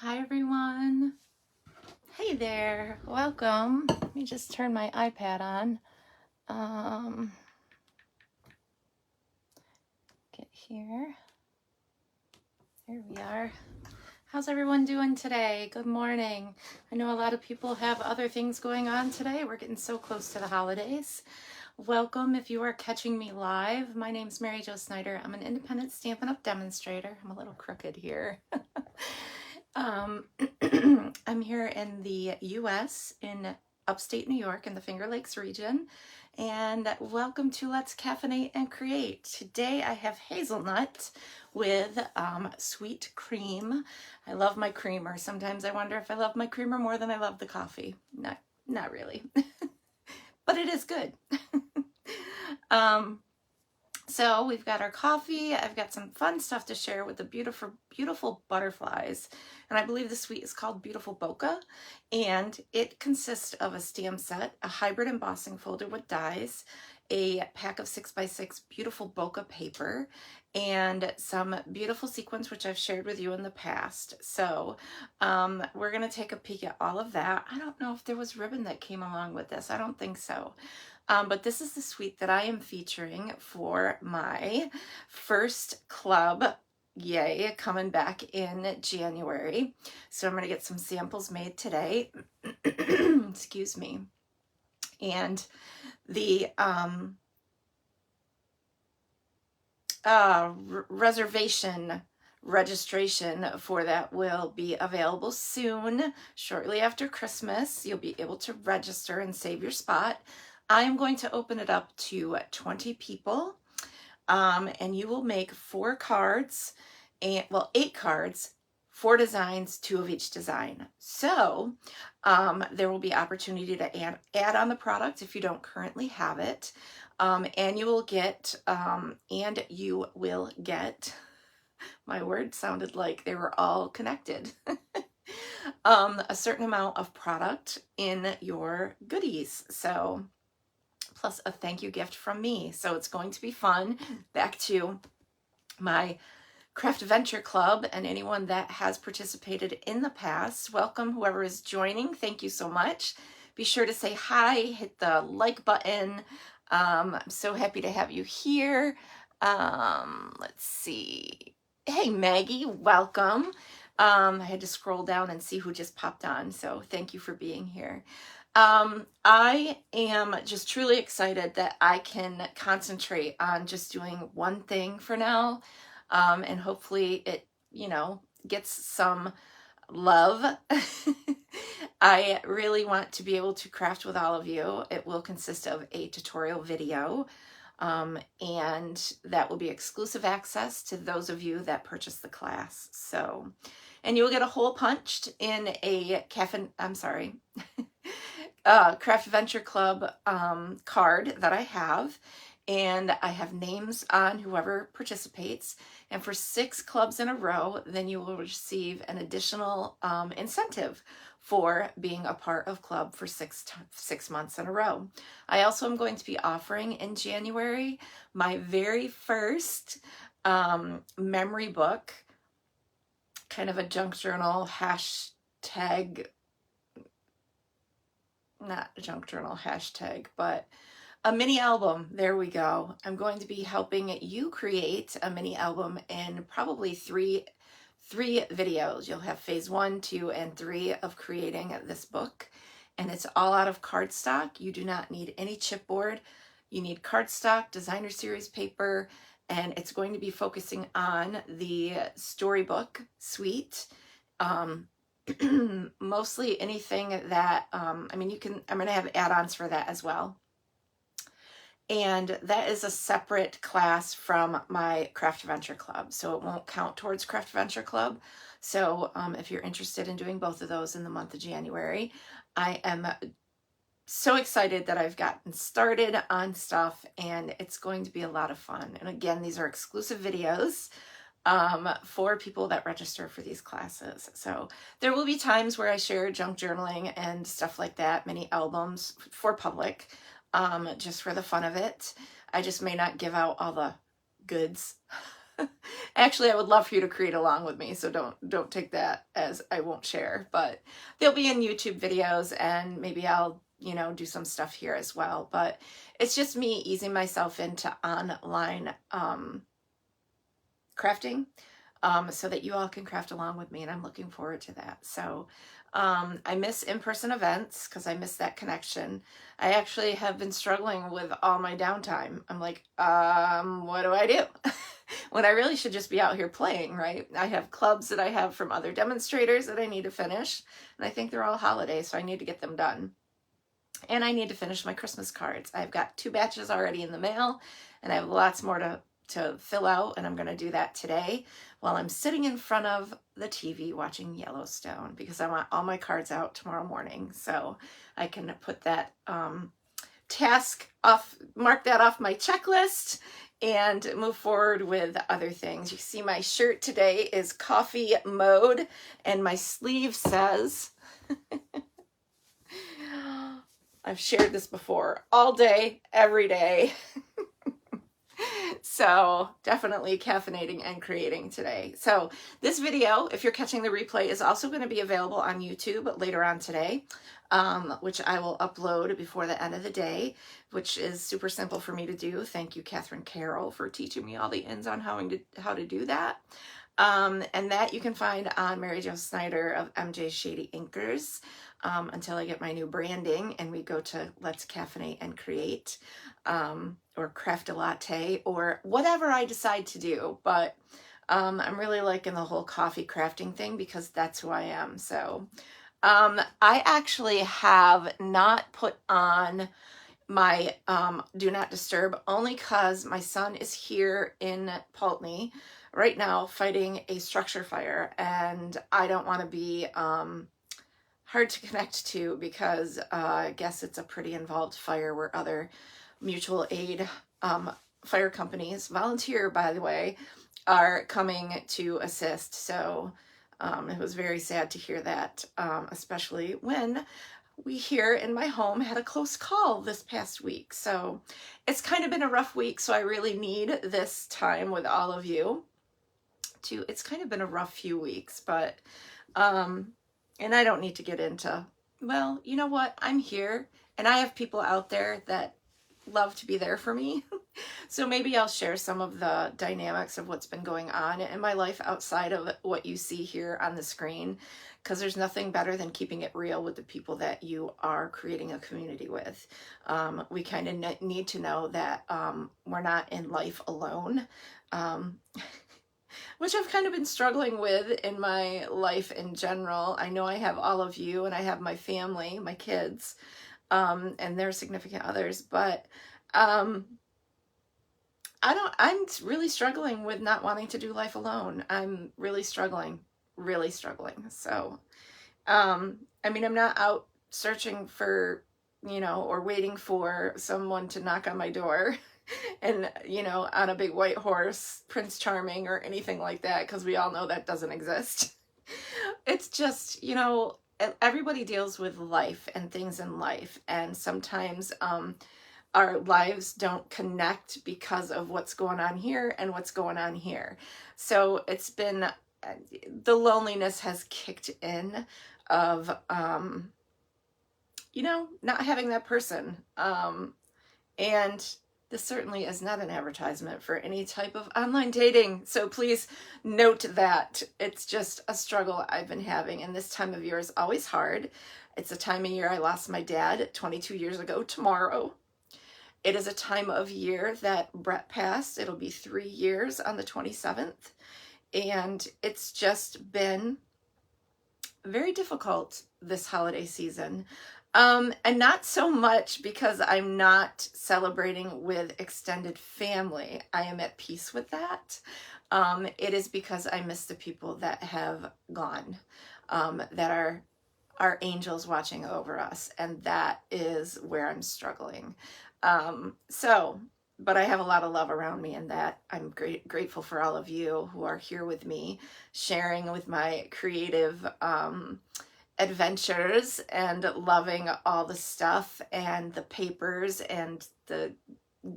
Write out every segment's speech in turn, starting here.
Hi everyone. Hey there. Welcome. Let me just turn my iPad on. Get here. There we are. How's everyone doing today? Good morning. I know a lot of people have other things going on today. We're getting so close to the holidays. Welcome if you are catching me live. My name's Mary Jo Snyder. I'm an independent Stampin' Up! Demonstrator. I'm a little crooked here. I'm here in the US in upstate New York in the Finger Lakes region, and welcome to Let's Caffeinate and Create. Today I have hazelnut with sweet cream. I love my creamer. Sometimes I wonder if I love my creamer more than I love the coffee. Not really, but it is good. So we've got our coffee. I've got some fun stuff to share with the beautiful butterflies. And I believe the suite is called Beautiful Bokeh. And it consists of a stamp set, a hybrid embossing folder with dies, a pack of 6x6 Beautiful Bokeh paper, and some beautiful sequins, which I've shared with you in the past. So we're going to take a peek at all of that. I don't know if there was ribbon that came along with this. I don't think so. But this is the suite that I am featuring for my first club, yay, coming back in January. So I'm going to get some samples made today. Excuse me. And the registration for that will be available soon, shortly after Christmas. You'll be able to register and save your spot. I am going to open it up to 20 people, and you will make 4 cards, and well, 8 cards, 4 designs, 2 of each design. So there will be opportunity to add on the product if you don't currently have it, and you will get, my words sounded like they were all connected. A certain amount of product in your goodies. So plus a thank you gift from me. So it's going to be fun. Back to my Craftventure Club, and anyone that has participated in the past, welcome. Whoever is joining, thank you so much. Be sure to say hi, hit the like button. I'm so happy to have you here. Let's see. Hey Maggie, welcome. I had to scroll down and see who just popped on, so thank you for being here. I am just truly excited that I can concentrate on just doing one thing for now, and hopefully it, gets some love. I really want to be able to craft with all of you. It will consist of a tutorial video, and that will be exclusive access to those of you that purchase the class. So, and you will get a hole punched in a Craftventure Club card that I have, and I have names on whoever participates, and for 6 clubs in a row, then you will receive an additional incentive for being a part of club for 6 months in a row. I also am going to be offering in January my very first memory book, kind of a junk journal hashtag, not a junk journal hashtag, but a mini album. There we go. I'm going to be helping you create a mini album in probably three videos. You'll have phase 1, 2, and 3 of creating this book, and it's all out of cardstock. You do not need any chipboard. You need cardstock, designer series paper, and it's going to be focusing on the storybook suite. Mostly anything that, I'm going to have add-ons for that as well. And that is a separate class from my Craftventure Club, so it won't count towards Craftventure Club. So if you're interested in doing both of those in the month of January, I am so excited that I've gotten started on stuff, and it's going to be a lot of fun. And again, these are exclusive videos for people that register for these classes. So there will be times where I share junk journaling and stuff like that, mini albums for public, just for the fun of it. I just may not give out all the goods. Actually, I would love for you to create along with me, so don't take that as I won't share, but they'll be in YouTube videos, and maybe I'll, you know, do some stuff here as well. But it's just me easing myself into online crafting, so that you all can craft along with me, and I'm looking forward to that. So I miss in-person events because I miss that connection. I actually have been struggling with all my downtime. I'm like, what do I do? When I really should just be out here playing, right? I have clubs that I have from other demonstrators that I need to finish, and I think they're all holidays, so I need to get them done. And I need to finish my Christmas cards. I've got 2 batches already in the mail, and I have lots more to fill out, and I'm going to do that today while I'm sitting in front of the TV watching Yellowstone, because I want all my cards out tomorrow morning, so I can put that task off, mark that off my checklist, and move forward with other things. You see my shirt today is coffee mode, and my sleeve says, I've shared this before, all day, every day. So definitely caffeinating and creating today. So this video, if you're catching the replay, is also going to be available on YouTube later on today, which I will upload before the end of the day, which is super simple for me to do. Thank you, Catherine Carroll, for teaching me all the ins on how to do that. And that you can find on Mary Jo Snyder of MJ Shady Inkers, until I get my new branding and we go to Let's Caffeinate and Create, or Craft a Latte, or whatever I decide to do. But I'm really liking the whole coffee crafting thing because that's who I am. So I actually have not put on my Do Not Disturb, only because my son is here in Pulteney right now fighting a structure fire, and I don't want to be hard to connect to, because I guess it's a pretty involved fire where other mutual aid fire companies, volunteer by the way, are coming to assist. So it was very sad to hear that, especially when we here in my home had a close call this past week. So it's kind of been a rough week, so I really need this time with all of you. It's kind of been a rough few weeks, but and I don't need to get into, well, you know what, I'm here and I have people out there that love to be there for me. So maybe I'll share some of the dynamics of what's been going on in my life outside of what you see here on the screen, because there's nothing better than keeping it real with the people that you are creating a community with. We kind of need to know that we're not in life alone, which I've kind of been struggling with in my life in general. I know I have all of you, and I have my family, my kids, and their significant others, but I'm really struggling with not wanting to do life alone. I'm really struggling. So, I mean, I'm not out searching for, or waiting for someone to knock on my door and, on a big white horse, Prince Charming or anything like that, because we all know that doesn't exist. It's just, everybody deals with life and things in life, and sometimes our lives don't connect because of what's going on here and what's going on here. So it's been, the loneliness has kicked in of, not having that person. And this certainly is not an advertisement for any type of online dating. So please note that it's just a struggle I've been having. And this time of year is always hard. It's a time of year I lost my dad 22 years ago tomorrow. It is a time of year that Brett passed. It'll be 3 years on the 27th. And it's just been very difficult this holiday season. And not so much because I'm not celebrating with extended family. I am at peace with that. It is because I miss the people that have gone, that are our angels watching over us. And that is where I'm struggling. But I have a lot of love around me, and that I'm grateful for all of you who are here with me, sharing with my creative adventures and loving all the stuff and the papers and the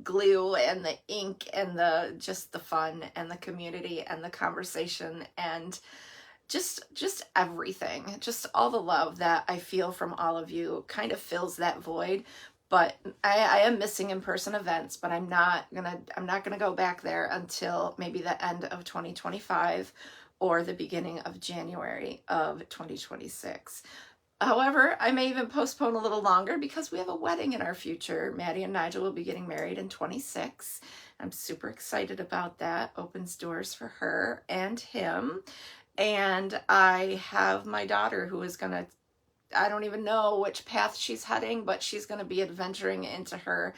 glue and the ink and the just the fun and the community and the conversation and just everything, just all the love that I feel from all of you kind of fills that void. But I am missing in-person events, but I'm not gonna go back there until maybe the end of 2025 or the beginning of January of 2026. However, I may even postpone a little longer because we have a wedding in our future. Maddie and Nigel will be getting married in 26. I'm super excited about that. Opens doors for her and him. And I have my daughter who is gonna, I don't even know which path she's heading, but she's gonna be adventuring into her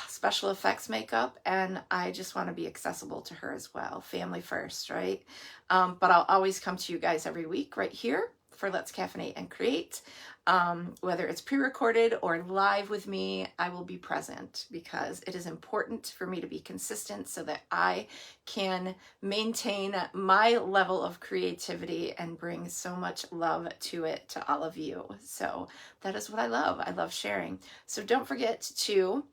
special effects makeup, and I just want to be accessible to her as well. Family first, right? But I'll always come to you guys every week right here for Let's Caffeinate and Create. Whether it's pre-recorded or live with me, I will be present because it is important for me to be consistent so that I can maintain my level of creativity and bring so much love to it to all of you. So that is what I love. I love sharing. So don't forget to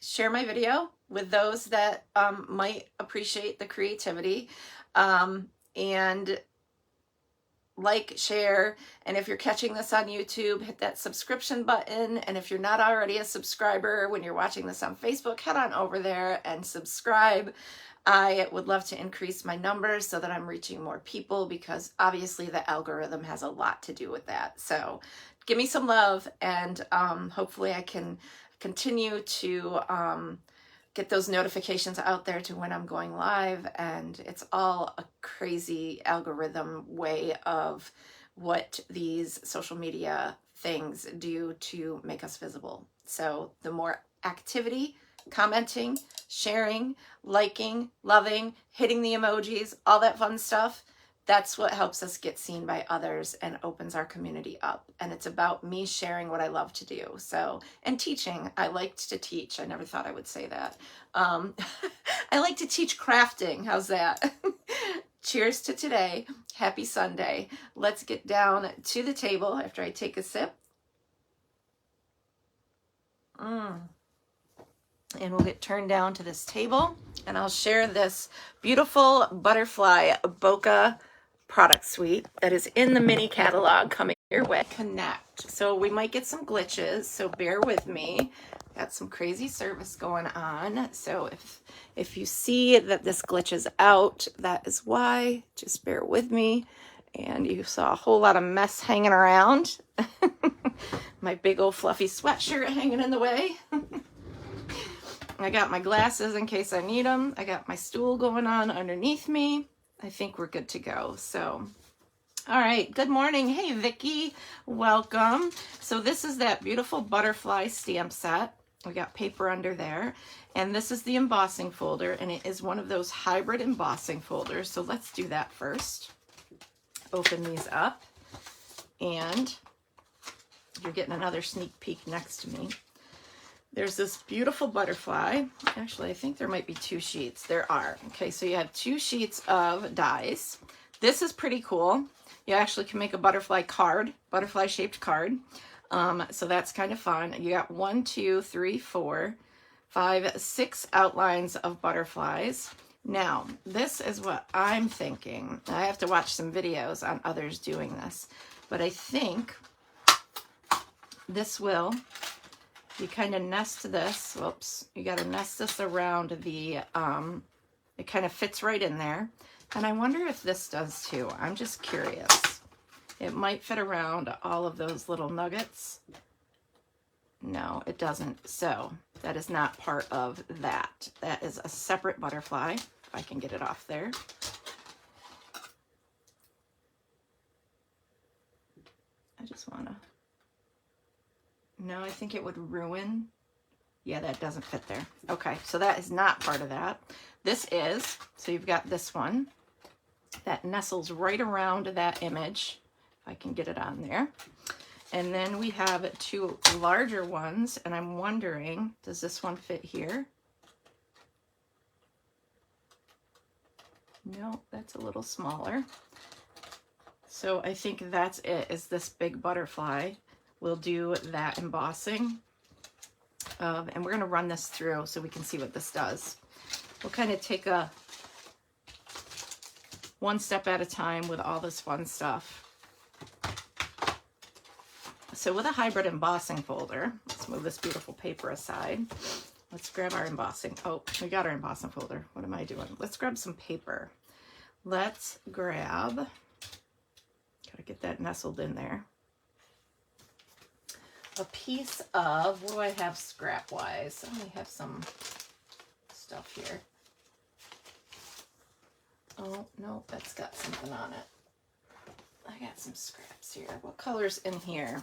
share my video with those that might appreciate the creativity, and like, share, and if you're catching this on YouTube, hit that subscription button, and if you're not already a subscriber when you're watching this on Facebook, head on over there and subscribe. I would love to increase my numbers so that I'm reaching more people, because obviously the algorithm has a lot to do with that. So give me some love, and hopefully I can continue to get those notifications out there to when I'm going live. And it's all a crazy algorithm way of what these social media things do to make us visible. So the more activity, commenting, sharing, liking, loving, hitting the emojis, all that fun stuff, that's what helps us get seen by others and opens our community up. And it's about me sharing what I love to do. So, and teaching. I liked to teach. I never thought I would say that. I like to teach crafting. How's that? Cheers to today. Happy Sunday. Let's get down to the table after I take a sip. And we'll get turned down to this table, and I'll share this beautiful butterfly bokeh product suite that is in the mini catalog coming your way. Connect. So we might get some glitches, so bear with me. Got some crazy service going on. So if you see that this glitches out, that is why. Just bear with me. And you saw a whole lot of mess hanging around. My big old fluffy sweatshirt hanging in the way. I got my glasses in case I need them. I got my stool going on underneath me. I think we're good to go. So, all right. Good morning. Hey, Vicky. Welcome. So this is that beautiful butterfly stamp set. We got paper under there. And this is the embossing folder. And it is one of those hybrid embossing folders. So let's do that first. Open these up. And you're getting another sneak peek next to me. There's this beautiful butterfly. Actually, I think there might be 2 sheets. There are. Okay, so you have 2 sheets of dies. This is pretty cool. You actually can make a butterfly card, butterfly shaped card. So that's kind of fun. You got 1, 2, 3, 4, 5, 6 outlines of butterflies. Now, this is what I'm thinking. I have to watch some videos on others doing this, but I think this will, you kind of nest this, whoops, you got to nest this around the, it kind of fits right in there. And I wonder if this does too. I'm just curious. It might fit around all of those little nuggets. No, it doesn't. So that is not part of that. That is a separate butterfly. If I can get it off there. I just want to, no, I think it would ruin. Yeah, that doesn't fit there. Okay, so that is not part of that. This is, so you've got this one that nestles right around that image. If I can get it on there. And then we have 2 larger ones, and I'm wondering, does this one fit here? No, that's a little smaller. So I think that's it, is this big butterfly. We'll do that embossing. of, and we're going to run this through so we can see what this does. We'll kind of take a one step at a time with all this fun stuff. So with a hybrid embossing folder, let's move this beautiful paper aside. Let's grab our embossing. Oh, we got our embossing folder. What am I doing? Let's grab some paper. Let's grab, gotta get that nestled in there, a piece of, what do I have scrap wise? I only have some stuff here. Oh, no, that's got something on it. I got some scraps here. What color's in here?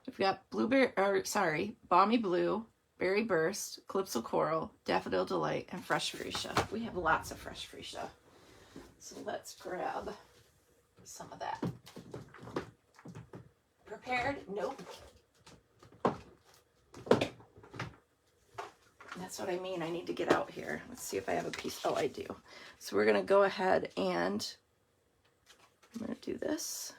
We've got blueberry, or sorry, balmy blue, berry burst, calypso coral, daffodil delight, and fresh fuchsia. We have lots of fresh fuchsia. So let's grab some of that. Prepared? Nope. That's what I mean. I need to get out here. Let's see if I have a piece. Oh, I do. So we're going to go ahead and I'm going to do this.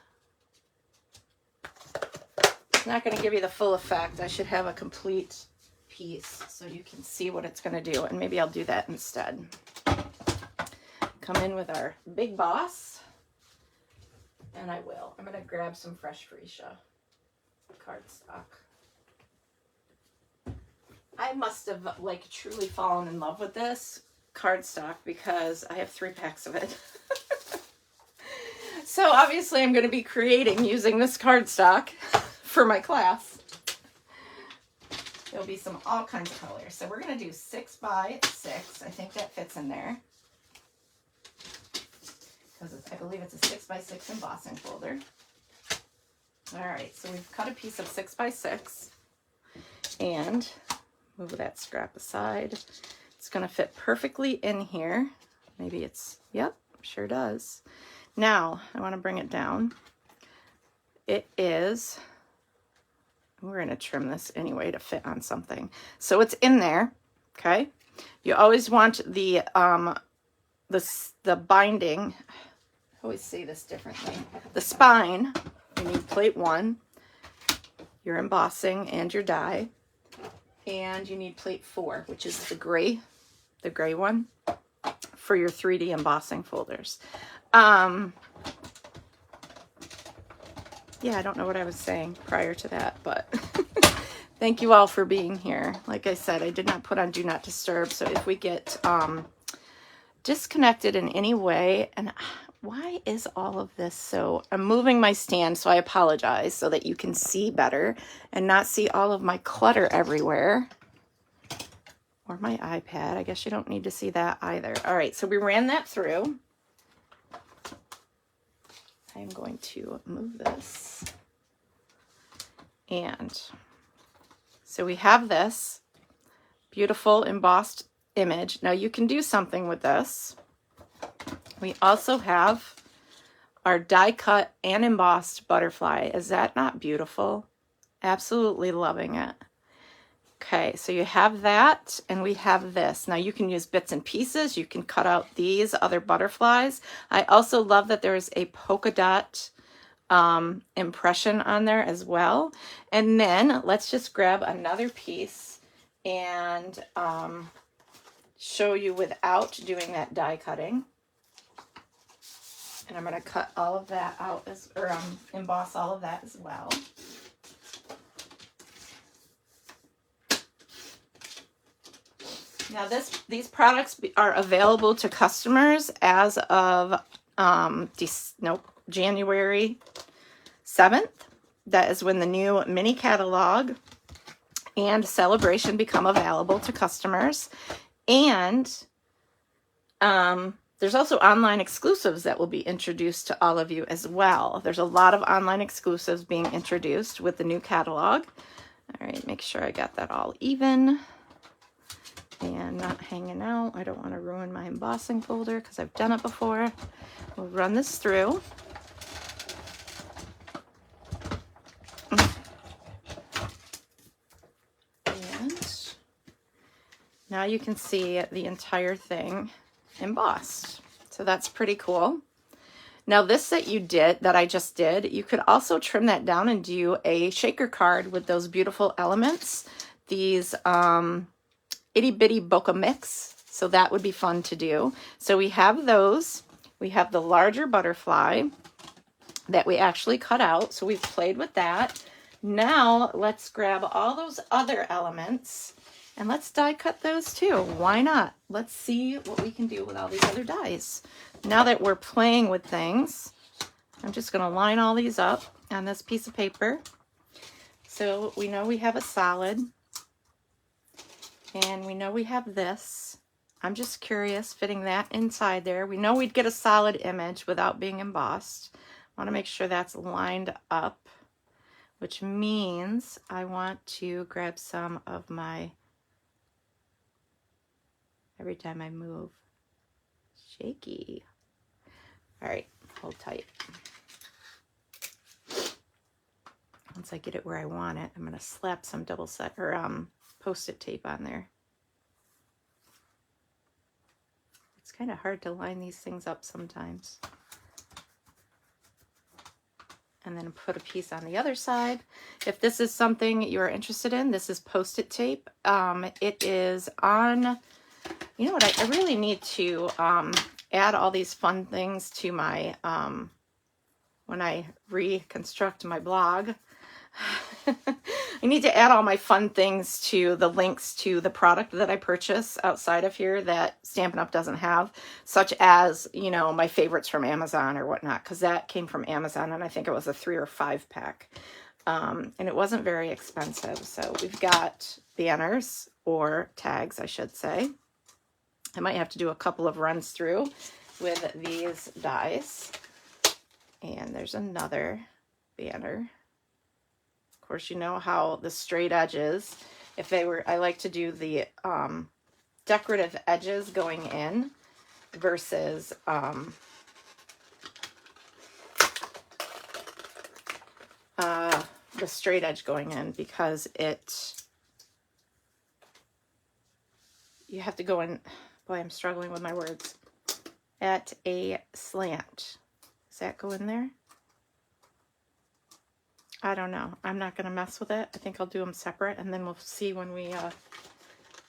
It's not going to give you the full effect. I should have a complete piece so you can see what it's going to do. And maybe I'll do that instead. Come in with our big boss. And I will. I'm going to grab some fresh fuchsia cardstock. I must have like truly fallen in love with this cardstock because I have 3 packs of it. So obviously I'm going to be creating using this cardstock for my class. There'll be some all kinds of colors. So we're going to do 6 by 6. I think that fits in there. Because I believe it's a 6 by 6 embossing folder. All right, so we've cut a piece of 6 by 6 and move that scrap aside. It's going to fit perfectly in here. Maybe it's, yep, sure does. Now, I want to bring it down. It is, we're going to trim this anyway to fit on something. So it's in there, okay? You always want the binding, I always say this differently. The spine, you need plate 1, your embossing and your die. And you need plate 4, which is the gray one for your 3D embossing folders. Yeah, I don't know what I was saying prior to that, but thank you all for being here. Like I said, I did not put on Do Not Disturb, so if we get disconnected in any way, and why is all of this so, I'm moving my stand, so I apologize, so that you can see better and not see all of my clutter everywhere. Or my iPad. I guess you don't need to see that either. All right, so we ran that through. I'm going to move this. And so we have this beautiful embossed image. Now you can do something with this. We also have our die cut and embossed butterfly. Is that not beautiful? Absolutely loving it. Okay, so you have that, and we have this. Now you can use bits and pieces. You can cut out these other butterflies. I also love that there's a polka dot impression on there as well. And then let's just grab another piece and show you without doing that die cutting. And I'm going to cut all of that out, or emboss all of that as well. Now these products are available to customers as of January 7th. That is when the new mini catalog and celebration become available to customers. And there's also online exclusives that will be introduced to all of you as well. There's a lot of online exclusives being introduced with the new catalog. All right, make sure I got that all even and not hanging out. I don't want to ruin my embossing folder because I've done it before. We'll run this through. And now you can see the entire thing embossed. So that's pretty cool. Now this that I just did, you could also trim that down and do a shaker card with those beautiful elements. these itty bitty bokeh mix. So that would be fun to do. So we have those. We have the larger butterfly that we actually cut out. So we've played with that. Now let's grab all those other elements and let's die cut those too. Why not? Let's see what we can do with all these other dies. Now that we're playing with things, I'm just going to line all these up on this piece of paper. So we know we have a solid, and we know we have this. I'm just curious, fitting that inside there. We know we'd get a solid image without being embossed. I want to make sure that's lined up, which means I want to grab some of my, every time I move, shaky. All right, hold tight. Once I get it where I want it, I'm going to slap some double set or post-it tape on there. It's kind of hard to line these things up sometimes. And then put a piece on the other side. If this is something you're interested in, this is post-it tape. It is on, you know what, I really need to add all these fun things to my, when I reconstruct my blog. I need to add all my fun things to the links to the product that I purchase outside of here that Stampin' Up! Doesn't have, such as, you know, my favorites from Amazon or whatnot, because that came from Amazon and I think it was a 3 or 5 pack. And it wasn't very expensive. So we've got banners, or tags, I should say. I might have to do a couple of runs through with these dies. And there's another banner. Of course, you know how the straight edges, if they were, I like to do the decorative edges going in versus the straight edge going in, because you have to go in, boy, I'm struggling with my words, at a slant. Does that go in there? I don't know. I'm not going to mess with it. I think I'll do them separate, and then we'll see when we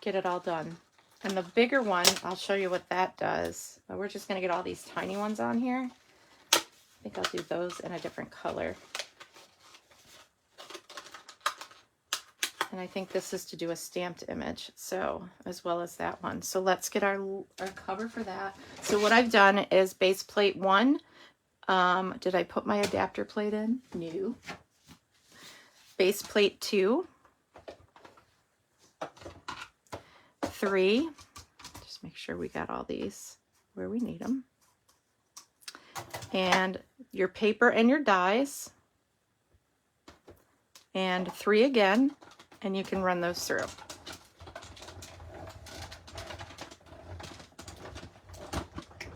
get it all done. And the bigger one, I'll show you what that does. We're just going to get all these tiny ones on here. I think I'll do those in a different color. And I think this is to do a stamped image, so as well as that one. So let's get our cover for that. So what I've done is base plate 1. Did I put my adapter plate in? No. Base plate 2, 3, just make sure we got all these where we need them, and your paper and your dies, and 3 again, and you can run those through.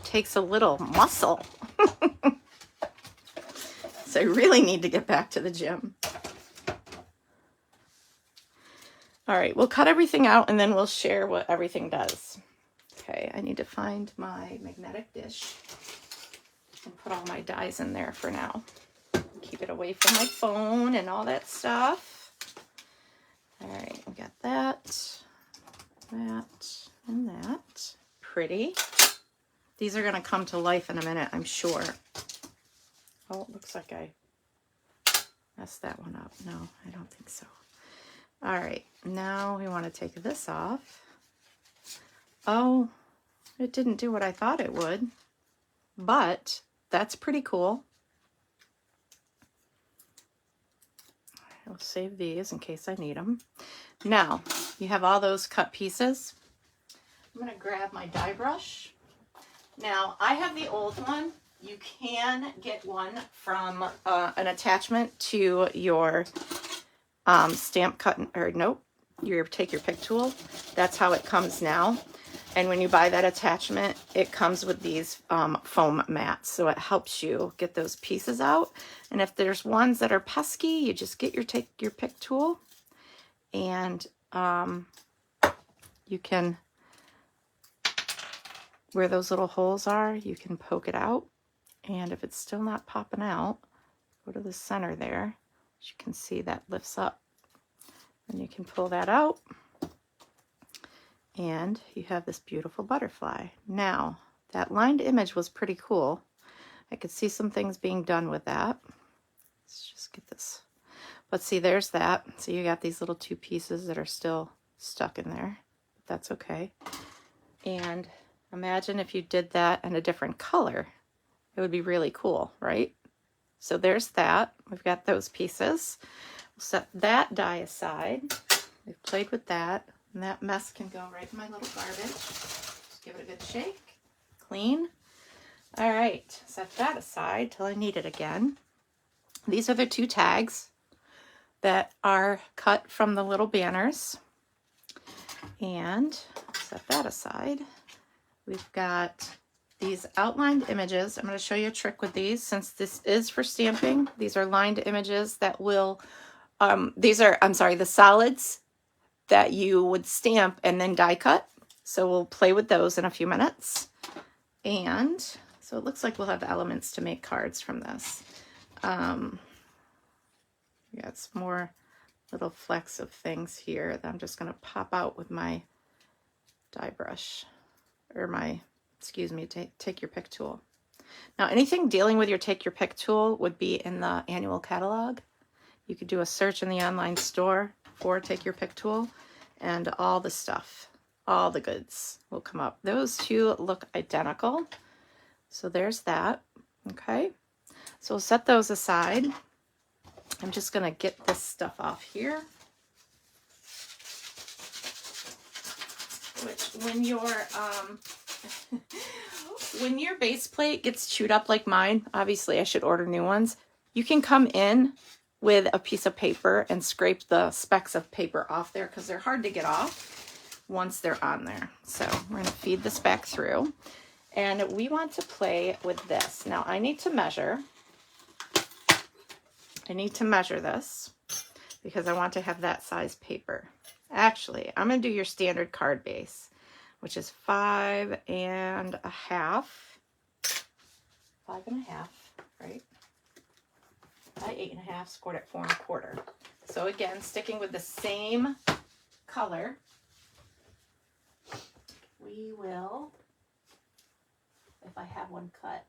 Takes a little muscle. So I really need to get back to the gym. All right, we'll cut everything out and then we'll share what everything does. Okay, I need to find my magnetic dish and put all my dies in there for now. Keep it away from my phone and all that stuff. All right, we got that, and that. Pretty. These are gonna come to life in a minute, I'm sure. Oh, it looks like I messed that one up. No, I don't think so. All right, now we want to take this off. Oh, it didn't do what I thought it would, but that's pretty cool. I'll save these in case I need them. Now, you have all those cut pieces. I'm going to grab my die brush. Now, I have the old one. You can get one from an attachment to your stamp cut, or nope, take your pick tool. That's how it comes now. And when you buy that attachment, it comes with these foam mats, so it helps you get those pieces out. And if there's ones that are pesky, you just get your pick tool, and you can, where those little holes are, you can poke it out. And if it's still not popping out, go to the center there. As you can see, that lifts up. And you can pull that out. And you have this beautiful butterfly. Now, that lined image was pretty cool. I could see some things being done with that. Let's just get this. But see, there's that. So you got these little two pieces that are still stuck in there. But that's okay. And imagine if you did that in a different color. It would be really cool, right? So there's that. We've got those pieces. We'll set that die aside. We've played with that. And that mess can go right in my little garbage. Just give it a good shake. Clean. All right, set that aside till I need it again. These are the two tags that are cut from the little banners. And set that aside. We've got these outlined images. I'm going to show you a trick with these since this is for stamping. These are lined images that will, the solids that you would stamp and then die cut. So we'll play with those in a few minutes. And so it looks like we'll have elements to make cards from this. Yeah, it's more little flecks of things here that I'm just going to pop out with my die brush or my, take your pick tool. Now anything dealing with your take your pick tool would be in the annual catalog. You could do a search in the online store for take your pick tool and all the stuff, all the goods will come up. Those two look identical. So there's that. Okay. So we'll set those aside. I'm just going to get this stuff off here. Which when your base plate gets chewed up like mine, obviously I should order new ones. You can come in with a piece of paper and scrape the specks of paper off there because they're hard to get off once they're on there. So we're going to feed this back through. And we want to play with this. Now I need to measure. I need to measure this because I want to have that size paper. Actually, I'm going to do your standard card base, which is 5 1/2. 5 1/2, right? By 8 1/2, scored at 4 1/4. So again, sticking with the same color, we will, if I have one cut,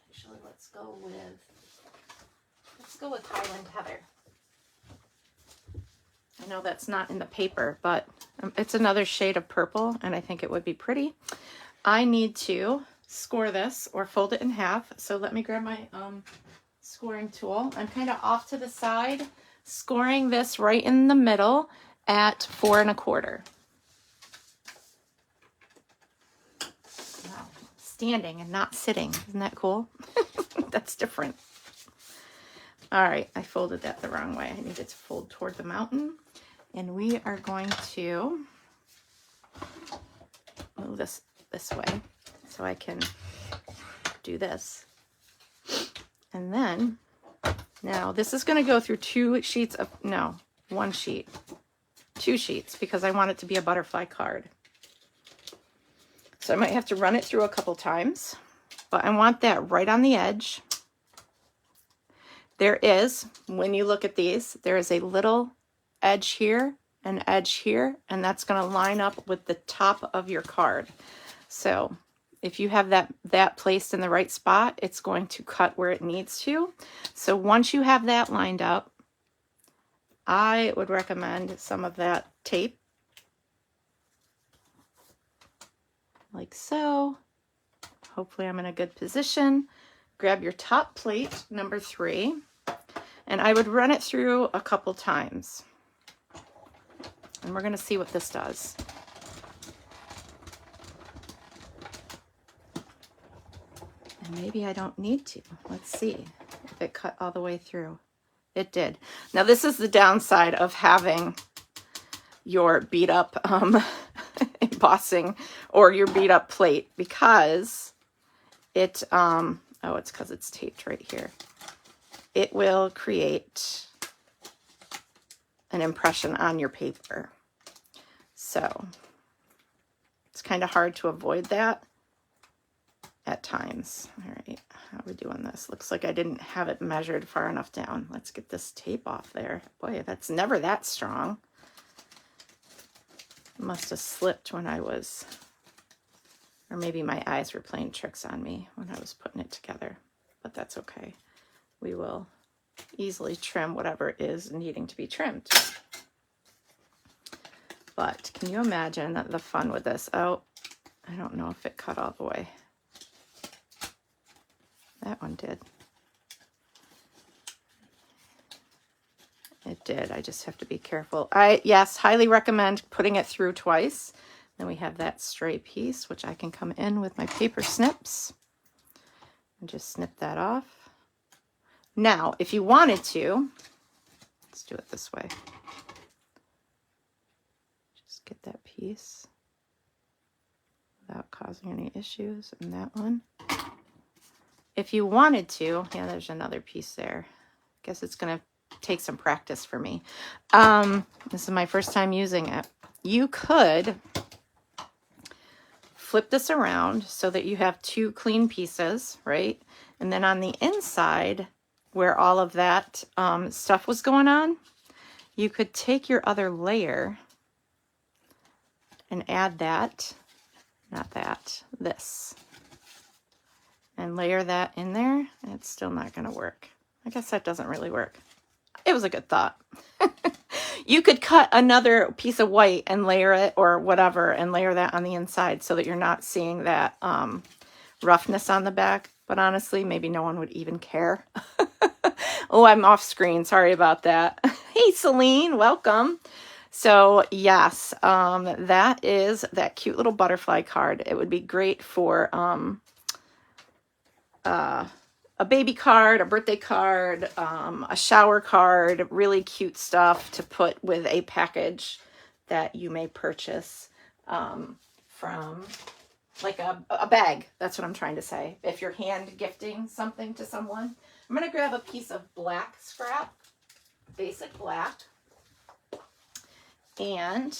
actually let's go with Highland Heather. I know that's not in the paper, but it's another shade of purple and I think it would be pretty. I need to score this or fold it in half. So let me grab my scoring tool. I'm kind of off to the side, scoring this right in the middle at 4 1/4. Wow. Standing and not sitting. Isn't that cool? That's different. All right, I folded that the wrong way. I needed to fold toward the mountain. And we are going to move this way so I can do this. And then, now this is going to go through 2 sheets of, no, 1 sheet. 2 sheets because I want it to be a butterfly card. So I might have to run it through a couple times, but I want that right on the edge. There is, when you look at these, there is a little edge here, an edge here, and that's going to line up with the top of your card. So if you have that placed in the right spot, it's going to cut where it needs to. So once you have that lined up, I would recommend some of that tape, like so. Hopefully I'm in a good position. Grab your top plate, number 3, and I would run it through a couple times. And we're going to see what this does. And maybe I don't need to. Let's see if it cut all the way through. It did. Now this is the downside of having your beat up embossing or your beat up plate, because it, oh, it's because it's taped right here. It will create an impression on your paper. So it's kind of hard to avoid that. at times. All right, how are we doing this? Looks like I didn't have it measured far enough down. Let's get this tape off there. Boy, that's never that strong. It must have slipped when I was, or maybe my eyes were playing tricks on me when I was putting it together, but that's okay. We will easily trim whatever is needing to be trimmed. But can you imagine the fun with this? Oh, I don't know if it cut all the way. That one did. It did. I just have to be careful. Yes, highly recommend putting it through twice. Then we have that stray piece, which I can come in with my paper snips and just snip that off. Now, if you wanted to, let's do it this way. Just get that piece without causing any issues. And that one. If you wanted to, yeah, there's another piece there. Guess it's going to take some practice for me. This is my first time using it. You could flip this around so that you have two clean pieces, right? And then on the inside, where all of that stuff was going on, you could take your other layer and add that, not that, this. And layer that in there. It's still not going to work. I guess that doesn't really work. It was a good thought. You could cut another piece of white and layer it or whatever and layer that on the inside so that you're not seeing that roughness on the back. But honestly, maybe no one would even care. Oh, I'm off screen. Sorry about that. Hey, Celine, welcome. So yes, that is that cute little butterfly card. It would be great for a baby card, a birthday card, a shower card, really cute stuff to put with a package that you may purchase from like a bag. That's what I'm trying to say. If you're hand gifting something to someone. I'm going to grab a piece of black scrap, basic black, and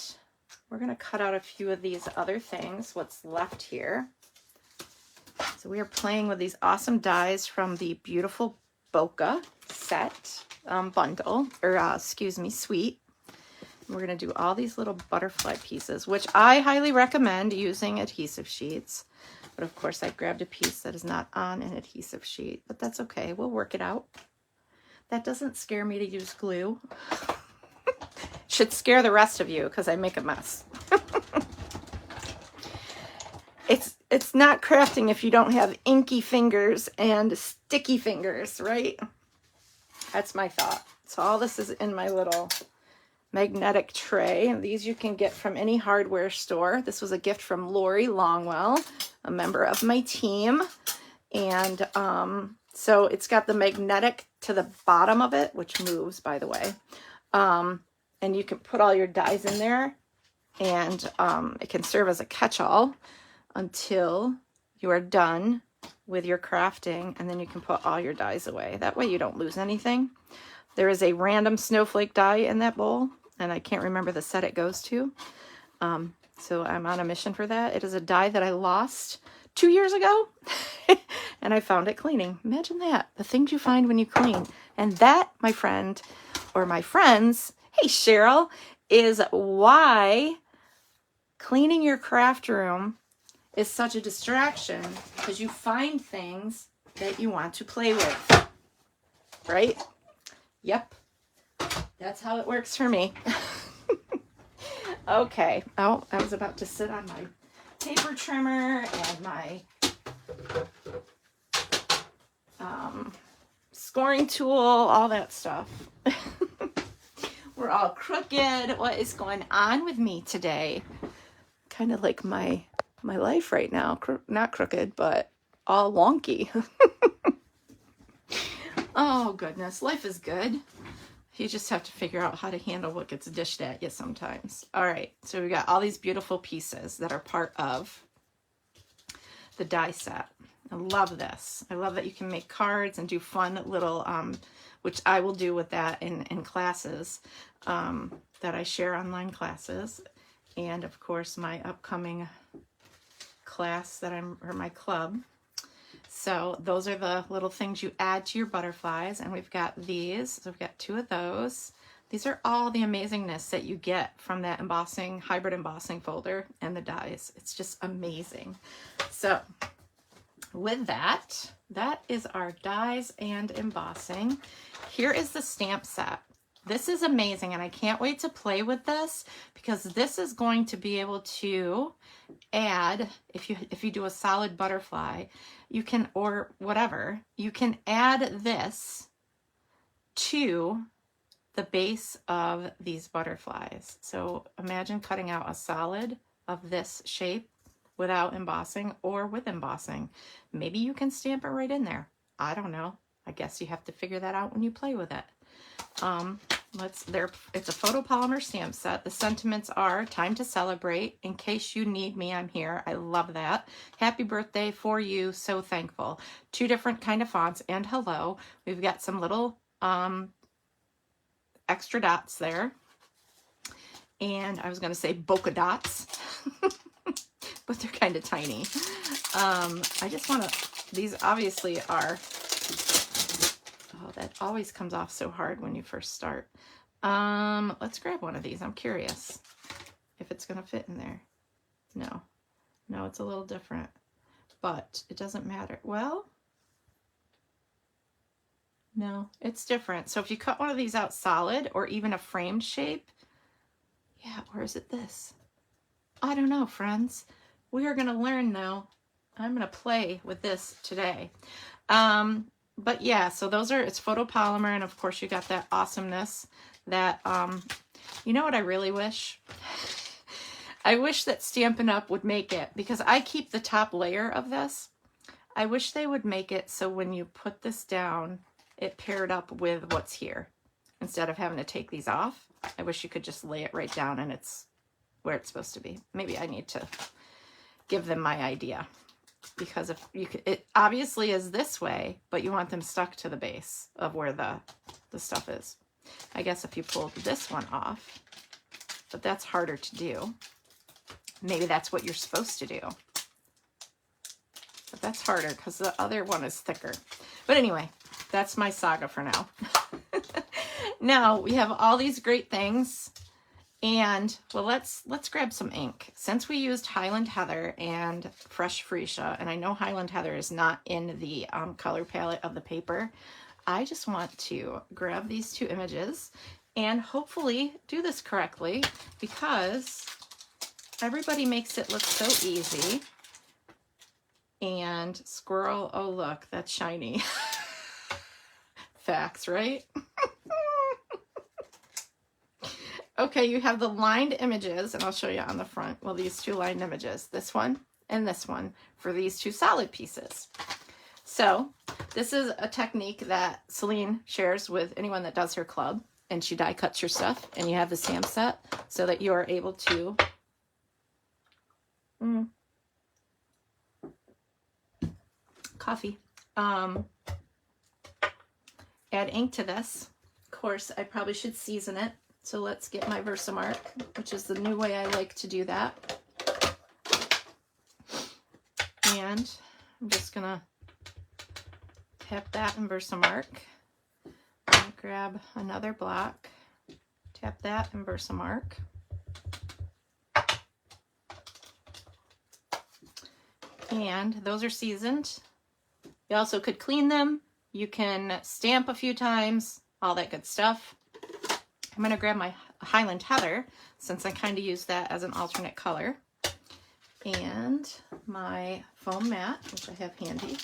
we're going to cut out a few of these other things, what's left here. So we are playing with these awesome dies from the Beautiful Bokeh set bundle, or excuse me, suite. And we're going to do all these little butterfly pieces, which I highly recommend using adhesive sheets. But of course, I grabbed a piece that is not on an adhesive sheet, but that's okay. We'll work it out. That doesn't scare me to use glue. Should scare the rest of you because I make a mess. It's not crafting if you don't have inky fingers and sticky fingers, right? That's my thought. So all this is in my little magnetic tray. And these you can get from any hardware store. This was a gift from Lori Longwell, a member of my team. And so it's got the magnetic to the bottom of it, which moves, by the way. And you can put all your dies in there, and it can serve as a catch-all until you are done with your crafting, and then you can put all your dies away. That way you don't lose anything. There is a random snowflake die in that bowl, and I can't remember the set it goes to. So I'm on a mission for that. It is a die that I lost 2 years ago, and I found it cleaning. Imagine that, the things you find when you clean. And that, my friend, or my friends, hey Cheryl, is why cleaning your craft room is such a distraction, because you find things that you want to play with, right? Yep, that's how it works for me. Okay, oh, I was about to sit on my paper trimmer and my scoring tool, all that stuff. We're all crooked. What is going on with me today? Kind of like my life right now. Not crooked, but all wonky. Oh, goodness. Life is good. You just have to figure out how to handle what gets dished at you sometimes. All right. So we got all these beautiful pieces that are part of the die set. I love this. I love that you can make cards and do fun little, which I will do with that in classes that I share, online classes. And of course, my upcoming class that or my club So those are the little things you add to your butterflies. And we've got these. So we've got 2 of those. These are all the amazingness that you get from that embossing, hybrid embossing folder and the dies. It's just amazing. So with that, that is our dies and embossing. Here is the stamp set. This is amazing, and I can't wait to play with this because this is going to be able to add, if you do a solid butterfly, you can, or whatever, you can add this to the base of these butterflies. So imagine cutting out a solid of this shape without embossing or with embossing. Maybe you can stamp it right in there. I don't know. I guess you have to figure that out when you play with it. It's a photopolymer stamp set. The sentiments are time to celebrate. In case you need me, I'm here. I love that. Happy birthday for you. So thankful. 2 different kind of fonts and hello. We've got some little extra dots there. And I was going to say bokeh dots, but they're kind of tiny. I just want to, these obviously are, oh, that always comes off so hard when you first start. Let's grab one of these. I'm curious if it's going to fit in there. No, it's a little different, but it doesn't matter. Well, no, it's different. So if you cut one of these out solid or even a framed shape, yeah, or is it this? I don't know, friends. We are going to learn now. I'm going to play with this today. But yeah, so those are, it's photopolymer, and of course you got that awesomeness that, you know what I really wish? I wish that Stampin' Up! Would make it, because I keep the top layer of this. I wish they would make it so when you put this down, it paired up with what's here. Instead of having to take these off, I wish you could just lay it right down and it's where it's supposed to be. Maybe I need to give them my idea, because if you could, it obviously is this way, but you want them stuck to the base of where the stuff is. I guess if you pulled this one off, but that's harder to do. Maybe that's what you're supposed to do. But that's harder because the other one is thicker. But anyway, that's my saga for now. Now we have all these great things. And well, let's grab some ink. Since we used Highland Heather and Fresh Freesia, and I know Highland Heather is not in the color palette of the paper, I just want to grab these 2 images and hopefully do this correctly, because everybody makes it look so easy. And squirrel, oh look, that's shiny. Facts, right? Okay, you have the lined images, and I'll show you on the front. Well, these 2 lined images, this one and this one, for these 2 solid pieces. So this is a technique that Celine shares with anyone that does her club, and she die cuts your stuff, and you have the stamp set so that you are able to add ink to this. Of course, I probably should season it. So let's get my Versamark, which is the new way I like to do that. And I'm just gonna tap that in Versamark. Grab another block, tap that in Versamark. And those are seasoned. You also could clean them. You can stamp a few times, all that good stuff. I'm going to grab my Highland Heather, since I kind of use that as an alternate color, and my foam mat, which I have handy.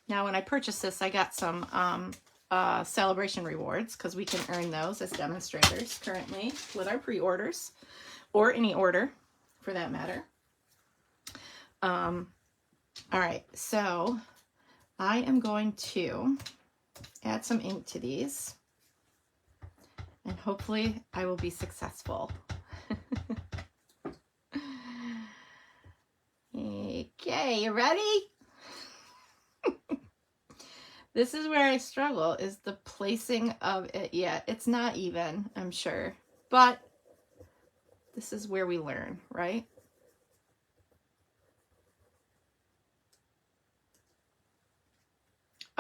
Now, when I purchased this, I got some celebration rewards, because we can earn those as demonstrators currently with our pre-orders, or any order for that matter. All right, so I am going to add some ink to these, and hopefully I will be successful. Okay, you ready? This is where I struggle, is the placing of it. Yeah, it's not even, I'm sure, but this is where we learn, right?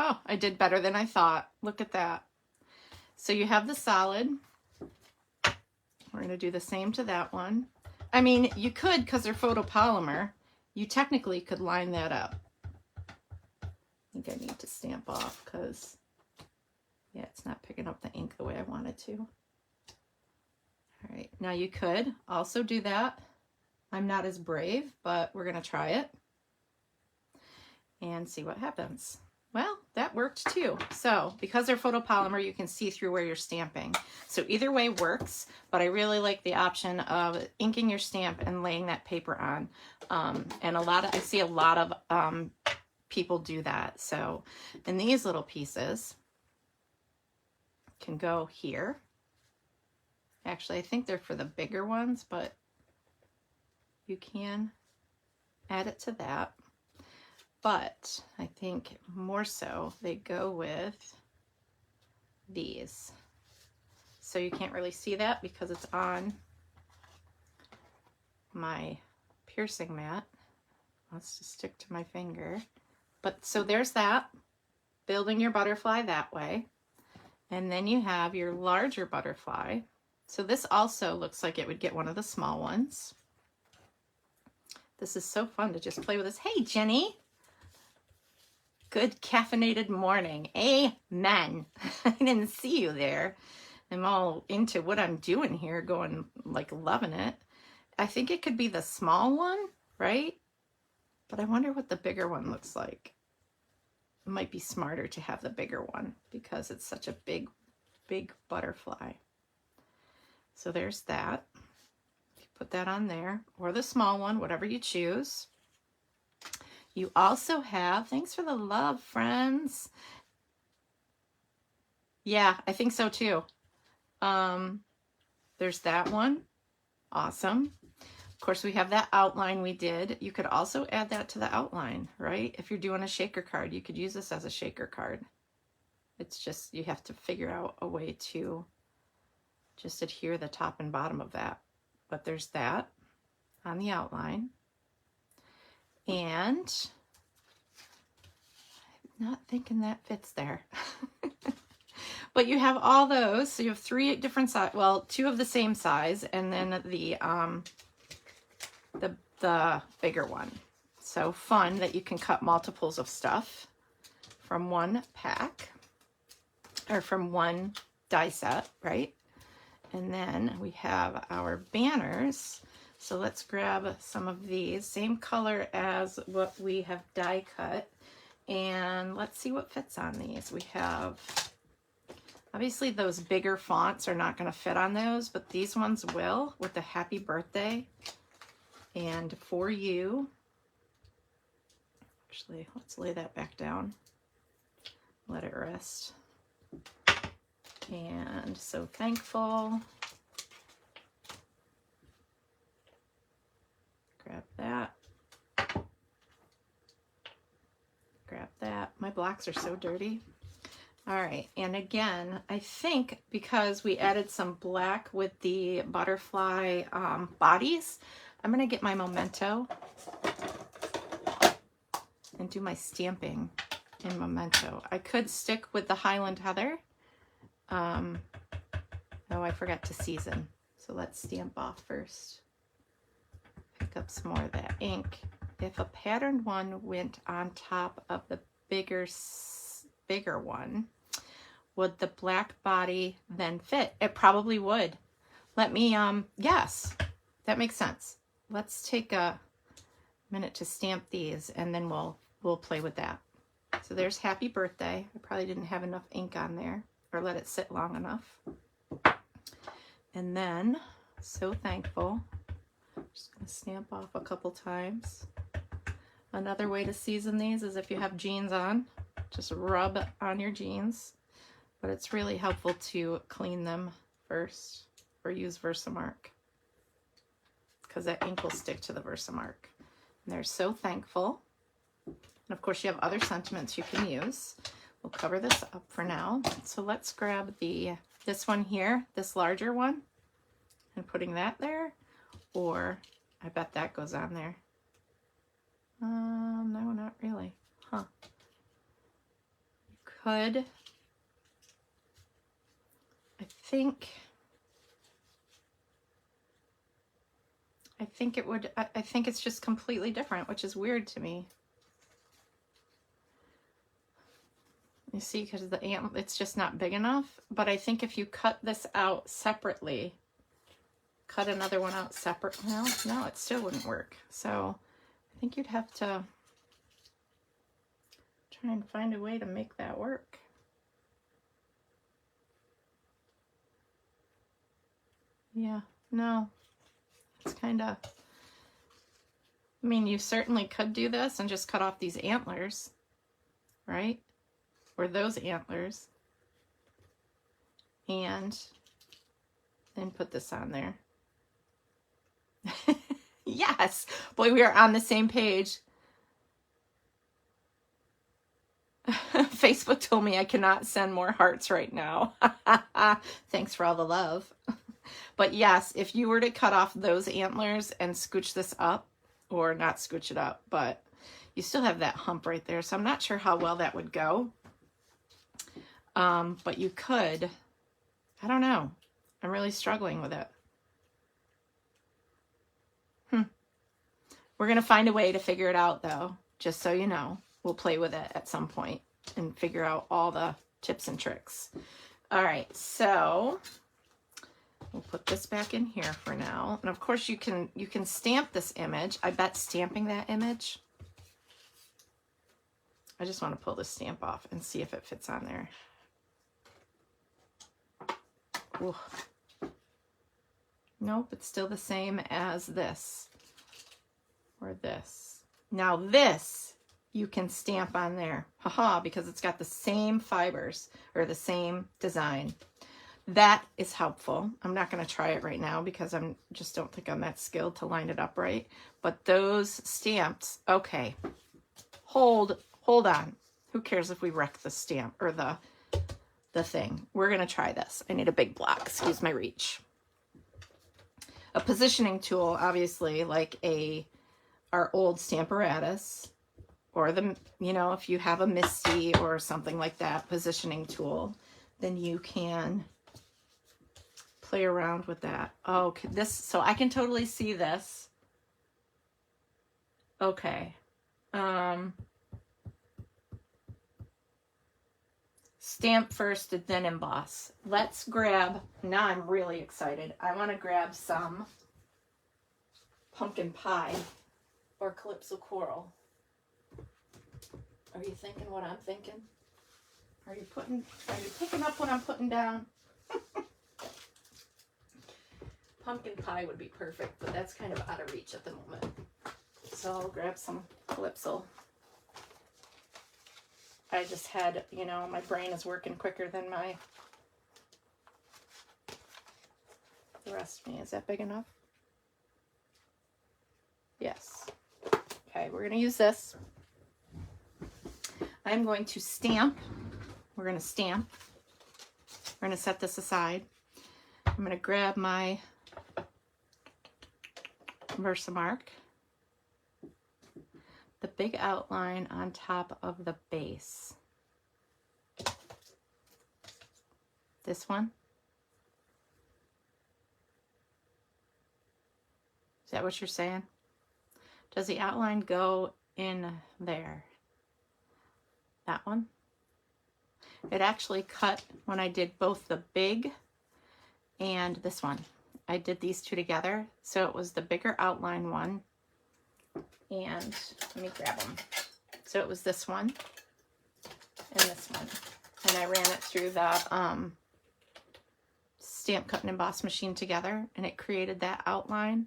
Oh, I did better than I thought. Look at that. So you have the solid. We're going to do the same to that one. I mean, you could, because they're photopolymer, you technically could line that up. I think I need to stamp off because, yeah, it's not picking up the ink the way I wanted to. All right, now you could also do that. I'm not as brave, but we're going to try it and see what happens. Well, that worked too. So because they're photopolymer, you can see through where you're stamping. So either way works, but I really like the option of inking your stamp and laying that paper on. And I see a lot of people do that. So, and these little pieces can go here. Actually, I think they're for the bigger ones, but you can add it to that. But I think more so they go with these. So you can't really see that because it's on my piercing mat. Let's just stick to my finger. But so there's that, building your butterfly that way. And then you have your larger butterfly. So this also looks like it would get one of the small ones. This is so fun to just play with this. Hey, Jenny. Good caffeinated morning. Amen. I didn't see you there. I'm all into what I'm doing here, going like loving it. I think it could be the small one, right? But I wonder what the bigger one looks like. It might be smarter to have the bigger one because it's such a big, big butterfly. So there's that. Put that on there, or the small one, whatever you choose. You also have, thanks for the love, friends. Yeah, I think so too. There's that one. Awesome. Of course, we have that outline we did. You could also add that to the outline, right? If you're doing a shaker card, you could use this as a shaker card. It's just, you have to figure out a way to just adhere the top and bottom of that. But there's that on the outline. And I'm not thinking that fits there. But you have all those. So you have 3 different size, well, 2 of the same size, and then the bigger one. So fun that you can cut multiples of stuff from one pack, or from one die set, right? And then we have our banners. So let's grab some of these, same color as what we have die cut. And let's see what fits on these. We have, obviously those bigger fonts are not going to fit on those, but these ones will, with the happy birthday and for you. Actually, let's lay that back down. Let it rest. And so thankful. Grab that. Grab that. My blocks are so dirty. All right, and again, I think because we added some black with the butterfly bodies, I'm gonna get my Memento and do my stamping in Memento. I could stick with the Highland Heather. Oh, I forgot to season. So let's stamp off first. Pick up some more of that ink. If a patterned one went on top of the bigger one, would the black body then fit? It probably would. Let me, yes, that makes sense. Let's take a minute to stamp these and then we'll play with that. So there's happy birthday. I probably didn't have enough ink on there or let it sit long enough. And then, so thankful. I'm just gonna stamp off a couple times. Another way to season these is if you have jeans on, just rub on your jeans. But it's really helpful to clean them first or use Versamark because that ink will stick to the Versamark. And they're so thankful. And of course you have other sentiments you can use. We'll cover this up for now. So let's grab this one here, this larger one, and putting that there, or I bet that goes on there. No, not really. Huh. could, I think it would, I think it's just completely different, which is weird to me. You see, because the it's just not big enough. But I think if you cut this out separately, cut another one out separate, well, no, it still wouldn't work. So I think you'd have to try and find a way to make that work. Yeah, no, it's kind of, I mean, you certainly could do this and just cut off these antlers, right? Or those antlers, and then put this on there. Yes, boy, we are on the same page. Facebook told me I cannot send more hearts right now. Thanks for all the love. But yes, if you were to cut off those antlers and scooch this up, or not scooch it up, but you still have that hump right there. So I'm not sure how well that would go. But you could, I don't know. I'm really struggling with it. We're going to find a way to figure it out though, just so you know. We'll play with it at some point and figure out all the tips and tricks. All right, so we'll put this back in here for now. And of course you can stamp this image. I bet stamping that image, I just want to pull the stamp off and see if it fits on there. Ooh. Nope, it's still the same as this or this. Now this you can stamp on there, haha, because it's got the same fibers or the same design. That is helpful. I'm not going to try it right now because I just don't think I'm that skilled to line it up right. But those stamps, okay, hold on. Who cares if we wreck the stamp or the thing? We're going to try this. I need a big block. Excuse my reach. A positioning tool, obviously, like our old Stamparatus, or the, you know, if you have a Misty or something like that, positioning tool, then you can play around with that. Oh, this, so I can totally see this. Okay. Stamp first and then emboss. Let's grab, now I'm really excited. I want to grab some pumpkin pie or Calypso coral. Are you thinking what I'm thinking? Are you picking up what I'm putting down? Pumpkin pie would be perfect, but that's kind of out of reach at the moment. So I'll grab some Calypso. I just had, you know, my brain is working quicker than the rest of me. Is that big enough? Yes. Okay, we're going to use this. I'm going to stamp. We're going to stamp. We're going to set this aside. I'm going to grab my Versamark. The big outline on top of the base. This one. Is that what you're saying? Does the outline go in there? That one? It actually cut when I did both the big and this one. I did these two together, so it was the bigger outline one. And let me grab them. So it was this one and this one. And I ran it through the stamp cut and emboss machine together, and it created that outline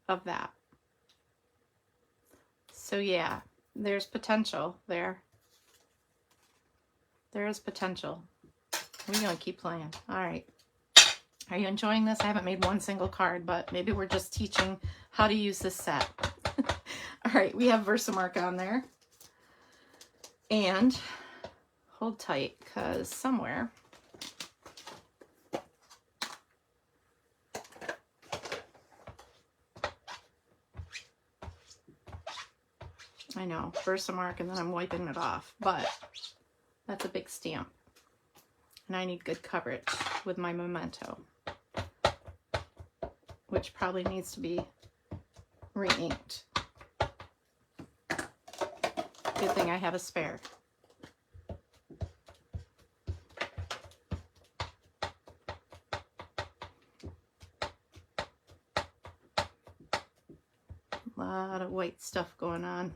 of that. So yeah, there's potential there. There is potential. We're gonna keep playing. All right. Are you enjoying this? I haven't made one single card, but maybe we're just teaching how to use this set. All right, we have Versamark on there. And hold tight, because somewhere I know, Versamark, and then I'm wiping it off, but That's a big stamp. And I need good coverage with my memento, which probably needs to be re-inked. Good thing I have a spare. A lot of white stuff going on.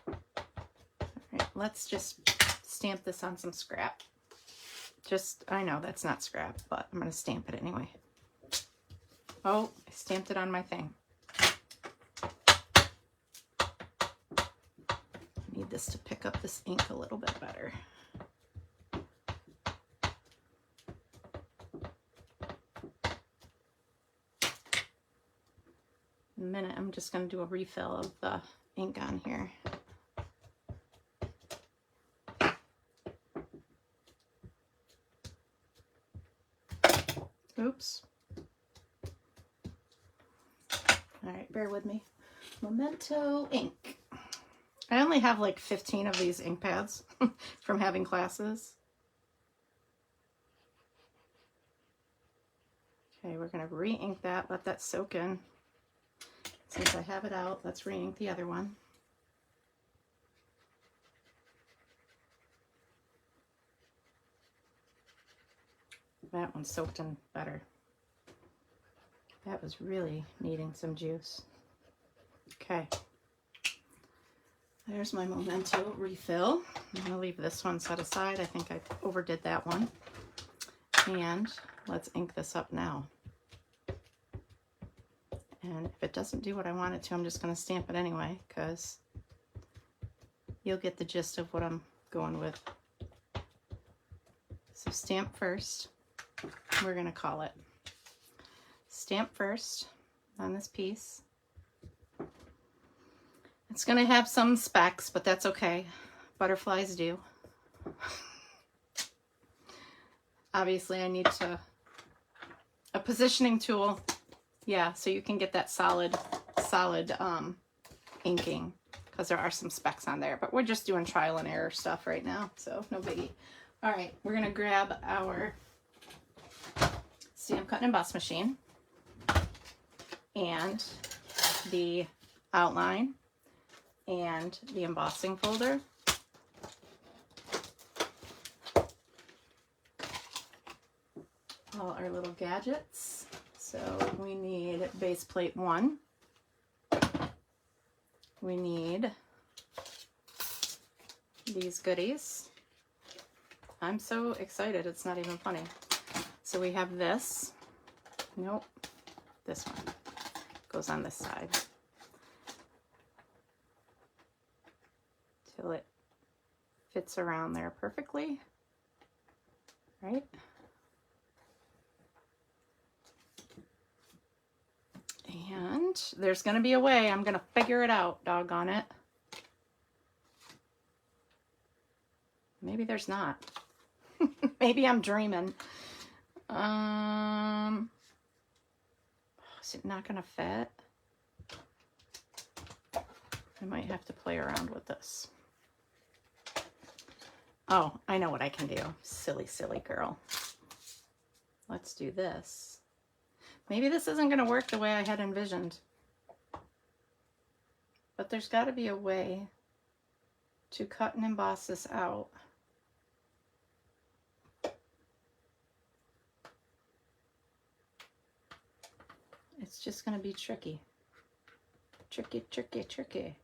All right, let's just stamp this on some scrap. I know that's not scrap, but I'm going to stamp it anyway. Oh, I stamped it on my thing. I need this to pick up this ink a little bit better. In a minute, I'm just going to do a refill of the ink on here. Oops. All right, bear with me. Memento ink. I only have like 15 of these ink pads from having classes. Okay, we're going to re-ink that, let that soak in. Since I have it out, let's re-ink the other one. That one soaked in better. That was really needing some juice. Okay. There's my memento refill. I'm going to leave this one set aside. I think I overdid that one. And let's ink this up now. And if it doesn't do what I want it to, I'm just going to stamp it anyway, because you'll get the gist of what I'm going with. So stamp first. We're going to call it. Stamp first on this piece. It's going to have some specks, but that's okay. Butterflies do. Obviously, I need a positioning tool. Yeah, so you can get that solid inking, because there are some specks on there, but we're just doing trial and error stuff right now, so no biggie. All right, we're gonna grab our stamp cut and emboss machine and the outline and the embossing folder. All our little gadgets. So we need base plate 1. We need these goodies. I'm so excited, it's not even funny. So we have this. Nope, this one goes on this side. Till it fits around there perfectly, right? And there's going to be a way. I'm going to figure it out, doggone it. Maybe there's not. Maybe I'm dreaming. Is it not going to fit? I might have to play around with this. Oh, I know what I can do. Silly, silly girl. Let's do this. Maybe this isn't going to work the way I had envisioned. But there's got to be a way to cut and emboss this out. It's just going to be tricky. Tricky, tricky, tricky.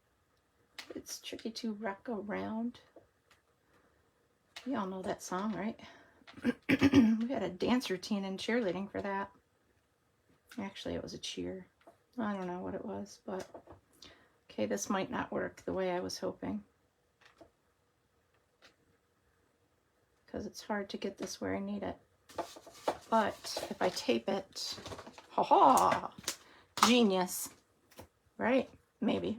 It's tricky to rock around. Y'all know that song, right? We had a dance routine in cheerleading for that. Actually, it was a cheer. I don't know what it was, but okay, this might not work the way I was hoping, because it's hard to get this where I need it. But if I tape it, ha-ha, genius, right? Maybe.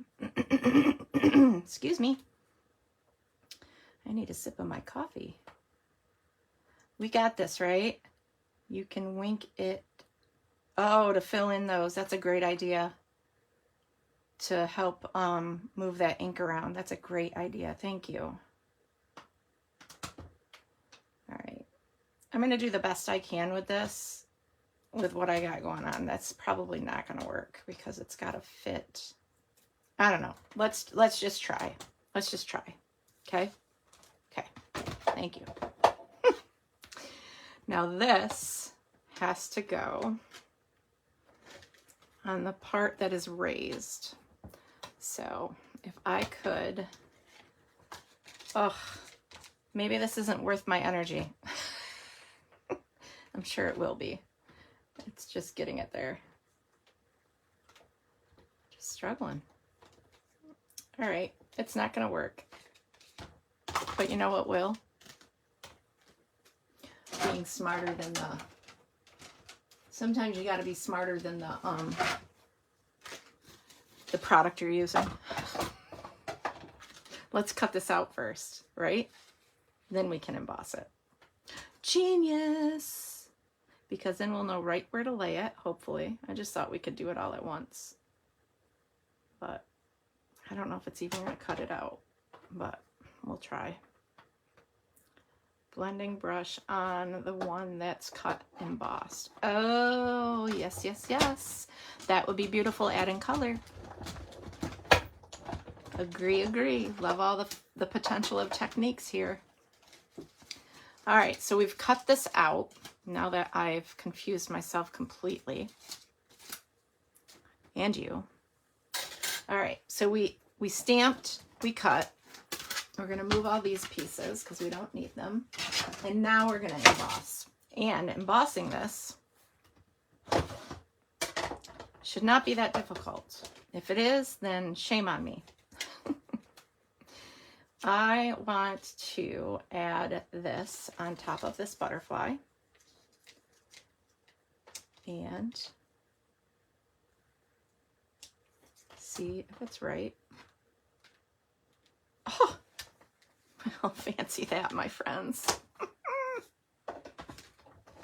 Excuse me. I need a sip of my coffee. We got this, right? You can wink it. Oh, to fill in those. That's a great idea. To help move that ink around. That's a great idea. Thank you. I'm going to do the best I can with this, with what I got going on. That's probably not going to work because it's got to fit. I don't know. Let's just try. Let's just try. Okay? Okay. Thank you. Now this has to go on the part that is raised. So if I could, maybe this isn't worth my energy. I'm sure it will be. It's just getting it there. Just struggling. All right, it's not gonna work. But you know what will? Being smarter than the, sometimes you gotta be smarter than the product you're using. Let's cut this out first, right? Then we can emboss it. Genius! Because then we'll know right where to lay it, hopefully. I just thought we could do it all at once. But I don't know if it's even gonna cut it out, but we'll try. Blending brush on the one that's cut embossed. Oh, yes, yes, yes. That would be beautiful adding color. Agree, agree. Love all the potential of techniques here. All right, so we've cut this out now that I've confused myself completely. And you. All right, so we stamped, we cut. We're gonna move all these pieces because we don't need them. And now we're gonna emboss. And embossing this should not be that difficult. If it is, then shame on me. I want to add this on top of this butterfly. And see if it's right. Oh, I'll fancy that, my friends.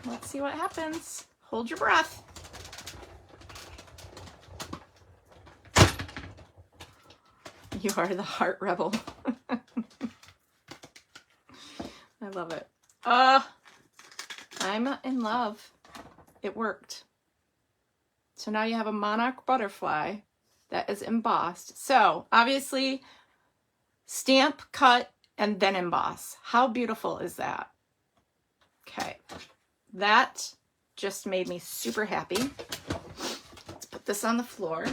Let's see what happens. Hold your breath. You are the heart rebel. I love it. I'm in love. It worked. So now you have a monarch butterfly that is embossed. So obviously stamp, cut, and then emboss. How beautiful is that? Okay. That just made me super happy. Let's put this on the floor.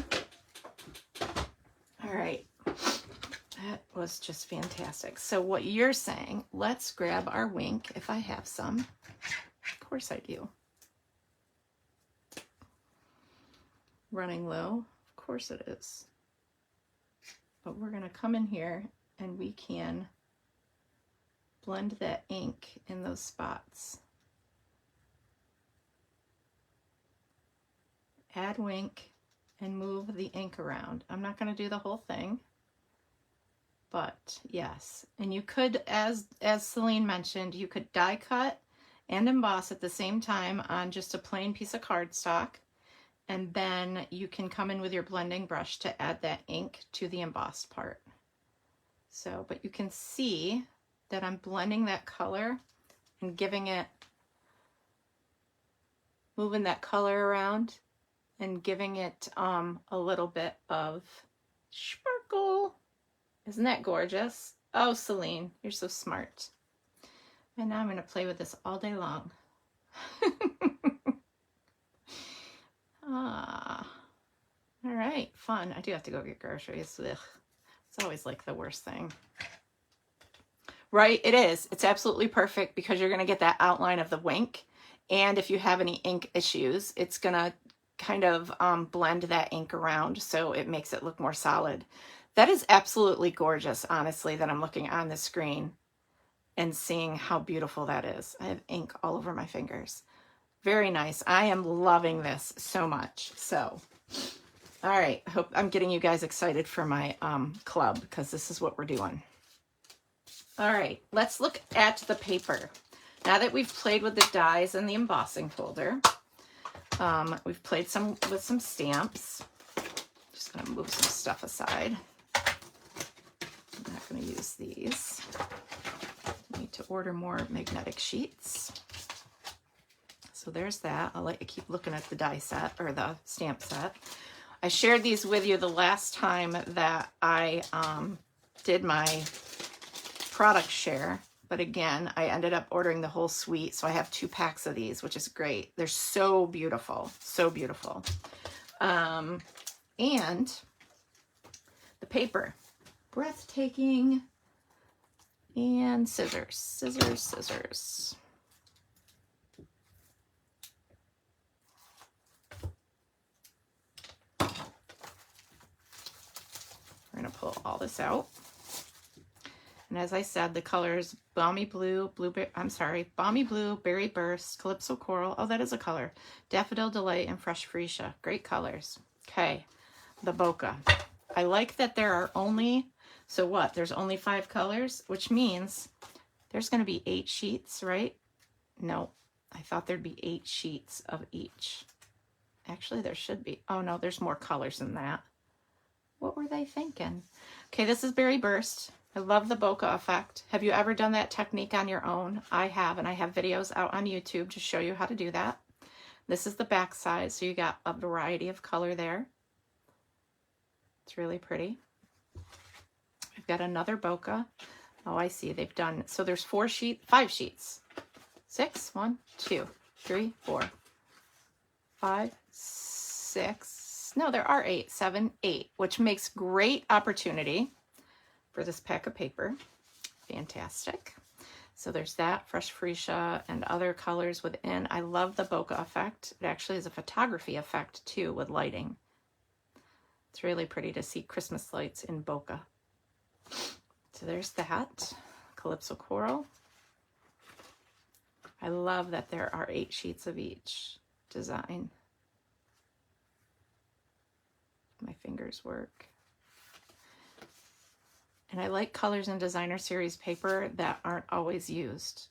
All right. That was just fantastic. So what you're saying, let's grab our wink if I have some. Of course I do. Running low, of course it is. But we're gonna come in here and we can blend that ink in those spots. Add wink and move the ink around. I'm not gonna do the whole thing. But yes, and you could, as Celine mentioned, you could die cut and emboss at the same time on just a plain piece of cardstock, and then you can come in with your blending brush to add that ink to the embossed part. So, but you can see that I'm blending that color and giving it, moving that color around and giving it a little bit of sparkle. Isn't that gorgeous? Oh, Celine, you're so smart. And now I'm going to play with this all day long. All right, fun. I do have to go get groceries. Ugh. It's always like the worst thing. Right, it is. It's absolutely perfect because you're going to get that outline of the wink. And if you have any ink issues, it's going to kind of blend that ink around so it makes it look more solid. That is absolutely gorgeous, honestly, that I'm looking on the screen and seeing how beautiful that is. I have ink all over my fingers. Very nice. I am loving this so much. So, all right. I hope I'm getting you guys excited for my club because this is what we're doing. All right. Let's look at the paper. Now that we've played with the dies and the embossing folder, we've played with some stamps. Just going to move some stuff aside. I'm not going to use these. I need to order more magnetic sheets. So there's that. I'll let you keep looking at the die set or the stamp set. I shared these with you the last time that I did my product share. But again, I ended up ordering the whole suite. So I have 2 packs of these, which is great. They're so beautiful. So beautiful. And the paper. Breathtaking. And scissors. Scissors, scissors. We're going to pull all this out. And as I said, the colors Balmy Blue, Balmy Blue, Berry Burst, Calypso Coral. Oh, that is a color. Daffodil Delight and Fresh Freesia. Great colors. Okay, the Bokeh. I like that there are only, so what? There's only 5 colors, which means there's going to be 8 sheets, right? No, I thought there'd be 8 sheets of each. Actually, there should be. Oh, no, there's more colors than that. What were they thinking? Okay, this is Berry Burst. I love the bokeh effect. Have you ever done that technique on your own? I have, and I have videos out on YouTube to show you how to do that. This is the back side, so you got a variety of color there. It's really pretty. I've got another bokeh. Oh, I see. They've done, so there's 5 sheets. 6, 1, 2, 3, 4, 5, 6. No, there are 8, 7, 8, which makes great opportunity for this pack of paper. Fantastic. So there's that, Fresh Freesia and other colors within. I love the bokeh effect. It actually is a photography effect too with lighting. It's really pretty to see Christmas lights in bokeh. So there's that, Calypso Coral. I love that there are 8 sheets of each design. My fingers work. And I like colors in designer series paper that aren't always used,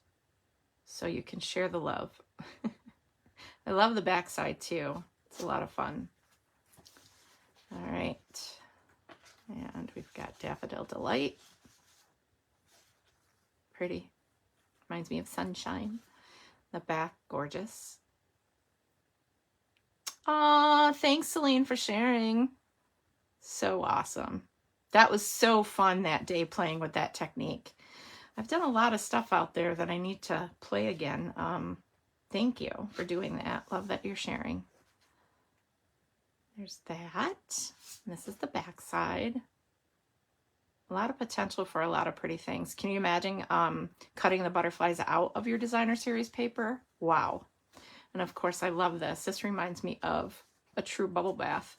so you can share the love. I love the back side too. It's a lot of fun. All right. And we've got Daffodil Delight. Pretty. Reminds me of sunshine. The back, gorgeous. Aw, thanks, Celine, for sharing. So awesome. That was so fun that day playing with that technique. I've done a lot of stuff out there that I need to play again. Thank you for doing that. Love that you're sharing. There's that. This is the back side. A lot of potential for a lot of pretty things. Can you imagine cutting the butterflies out of your designer series paper? Wow. And of course, I love this. This reminds me of a true bubble bath.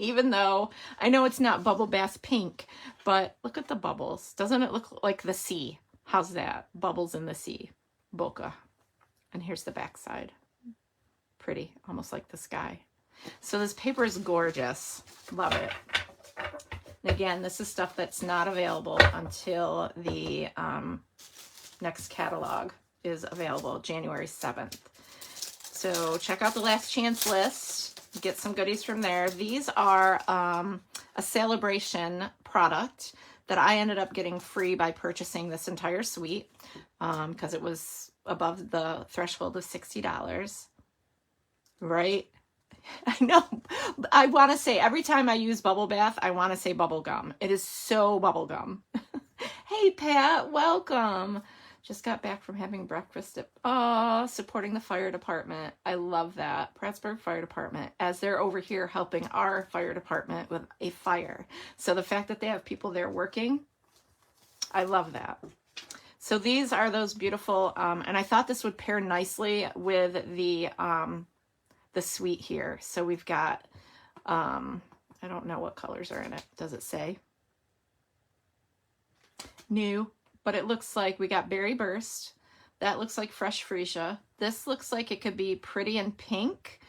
Even though I know it's not bubble bath pink, but look at the bubbles. Doesn't it look like the sea? How's that? Bubbles in the sea. Bokeh. And here's the back side. Pretty, almost like the sky. So this paper is gorgeous. Love it. And again, this is stuff that's not available until the next catalog is available, January 7th. So check out the last chance list. Get some goodies from there. These are a celebration product that I ended up getting free by purchasing this entire suite because it was above the threshold of $60. Right? I know. I want to say every time I use bubble bath, I want to say bubble gum. It is so bubble gum. Hey, Pat, welcome. Just got back from having breakfast at, supporting the fire department. I love that. Prattsburgh Fire Department, as they're over here helping our fire department with a fire. So the fact that they have people there working, I love that. So these are those beautiful, and I thought this would pair nicely with the suite here. So we've got, I don't know what colors are in it. Does it say? New. But it looks like we got Berry Burst. That looks like Fresh Freesia. This looks like it could be Pretty and Pink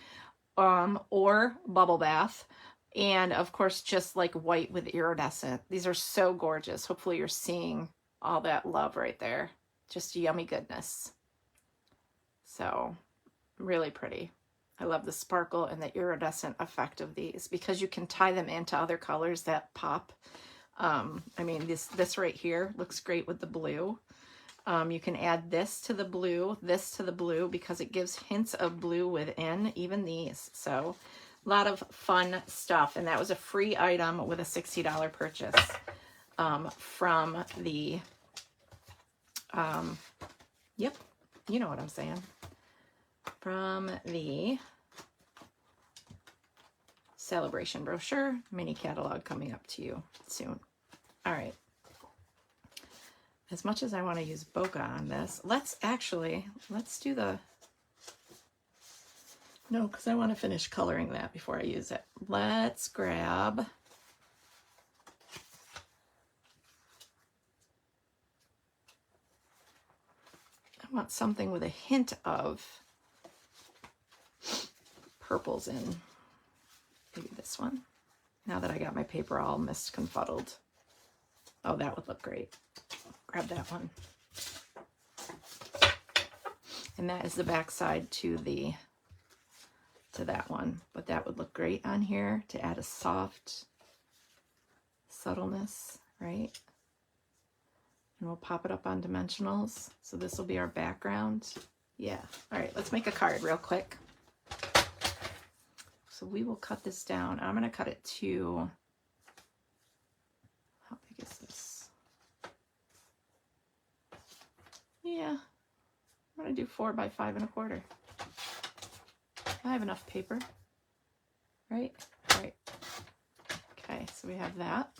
or Bubble Bath. And of course, just like white with iridescent. These are so gorgeous. Hopefully you're seeing all that love right there. Just yummy goodness. So really pretty. I love the sparkle and the iridescent effect of these because you can tie them into other colors that pop. I mean, this right here looks great with the blue. You can add this to the blue, because it gives hints of blue within even these. So a lot of fun stuff. And that was a free item with a $60 purchase from the, yep, you know what I'm saying, from the celebration brochure mini catalog coming up to you soon. All right. As much as I want to use bokeh on this, let's do the, no, because I want to finish coloring that before I use it. Let's grab, I want something with a hint of purples in. Maybe this one. Now that I got my paper all misconfuddled. Oh, that would look great. Grab that one. And that is the back side to that one. But that would look great on here to add a soft subtleness, right? And we'll pop it up on dimensionals. So this will be our background. Yeah. All right, let's make a card real quick. So we will cut this down. I'm going to cut it to, how big is this? Yeah, I'm going to do 4 by 5 1/4. I have enough paper, right? Right. Okay, so we have that.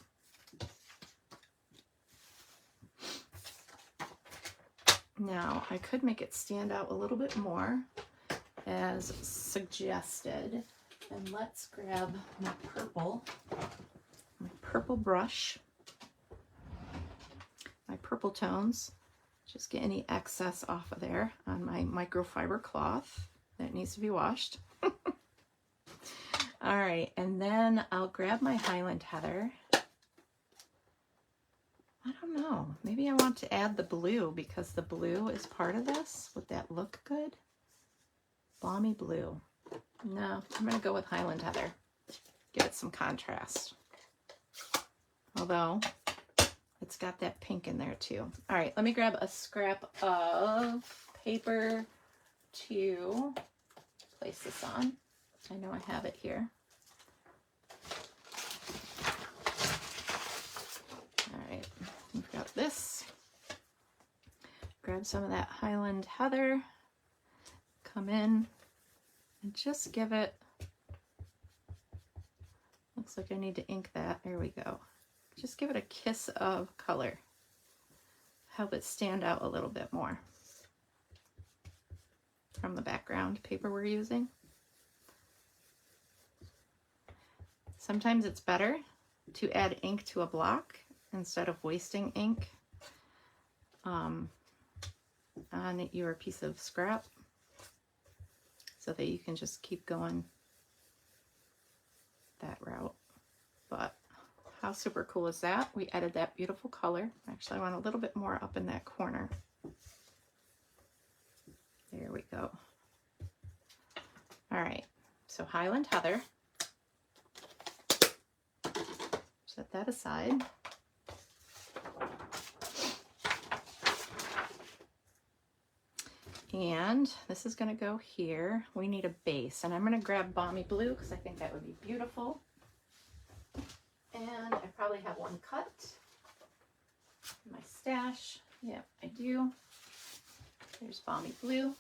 Now, I could make it stand out a little bit more as suggested. And let's grab my purple brush, my purple tones. Just get any excess off of there on my microfiber cloth that needs to be washed. All right, and then I'll grab my Highland Heather. I don't know, maybe I want to add the blue because the blue is part of this. Would that look good? Balmy blue. No, I'm going to go with Highland Heather. Give it some contrast. Although, it's got that pink in there too. All right, let me grab a scrap of paper to place this on. I know I have it here. All right, we've got this. Grab some of that Highland Heather. Come in. And just give it, looks like I need to ink that. There we go. Just give it a kiss of color. Help it stand out a little bit more from the background paper we're using. Sometimes it's better to add ink to a block instead of wasting ink on your piece of scrap, so that you can just keep going that route. But how super cool is that? We added that beautiful color. Actually, I want a little bit more up in that corner. There we go. All right, so Highland Heather. Set that aside. And this is going to go here. We need a base, and I'm going to grab Balmy Blue because I think that would be beautiful. And I probably have one cut in my stash. Yep, I do. There's Balmy Blue.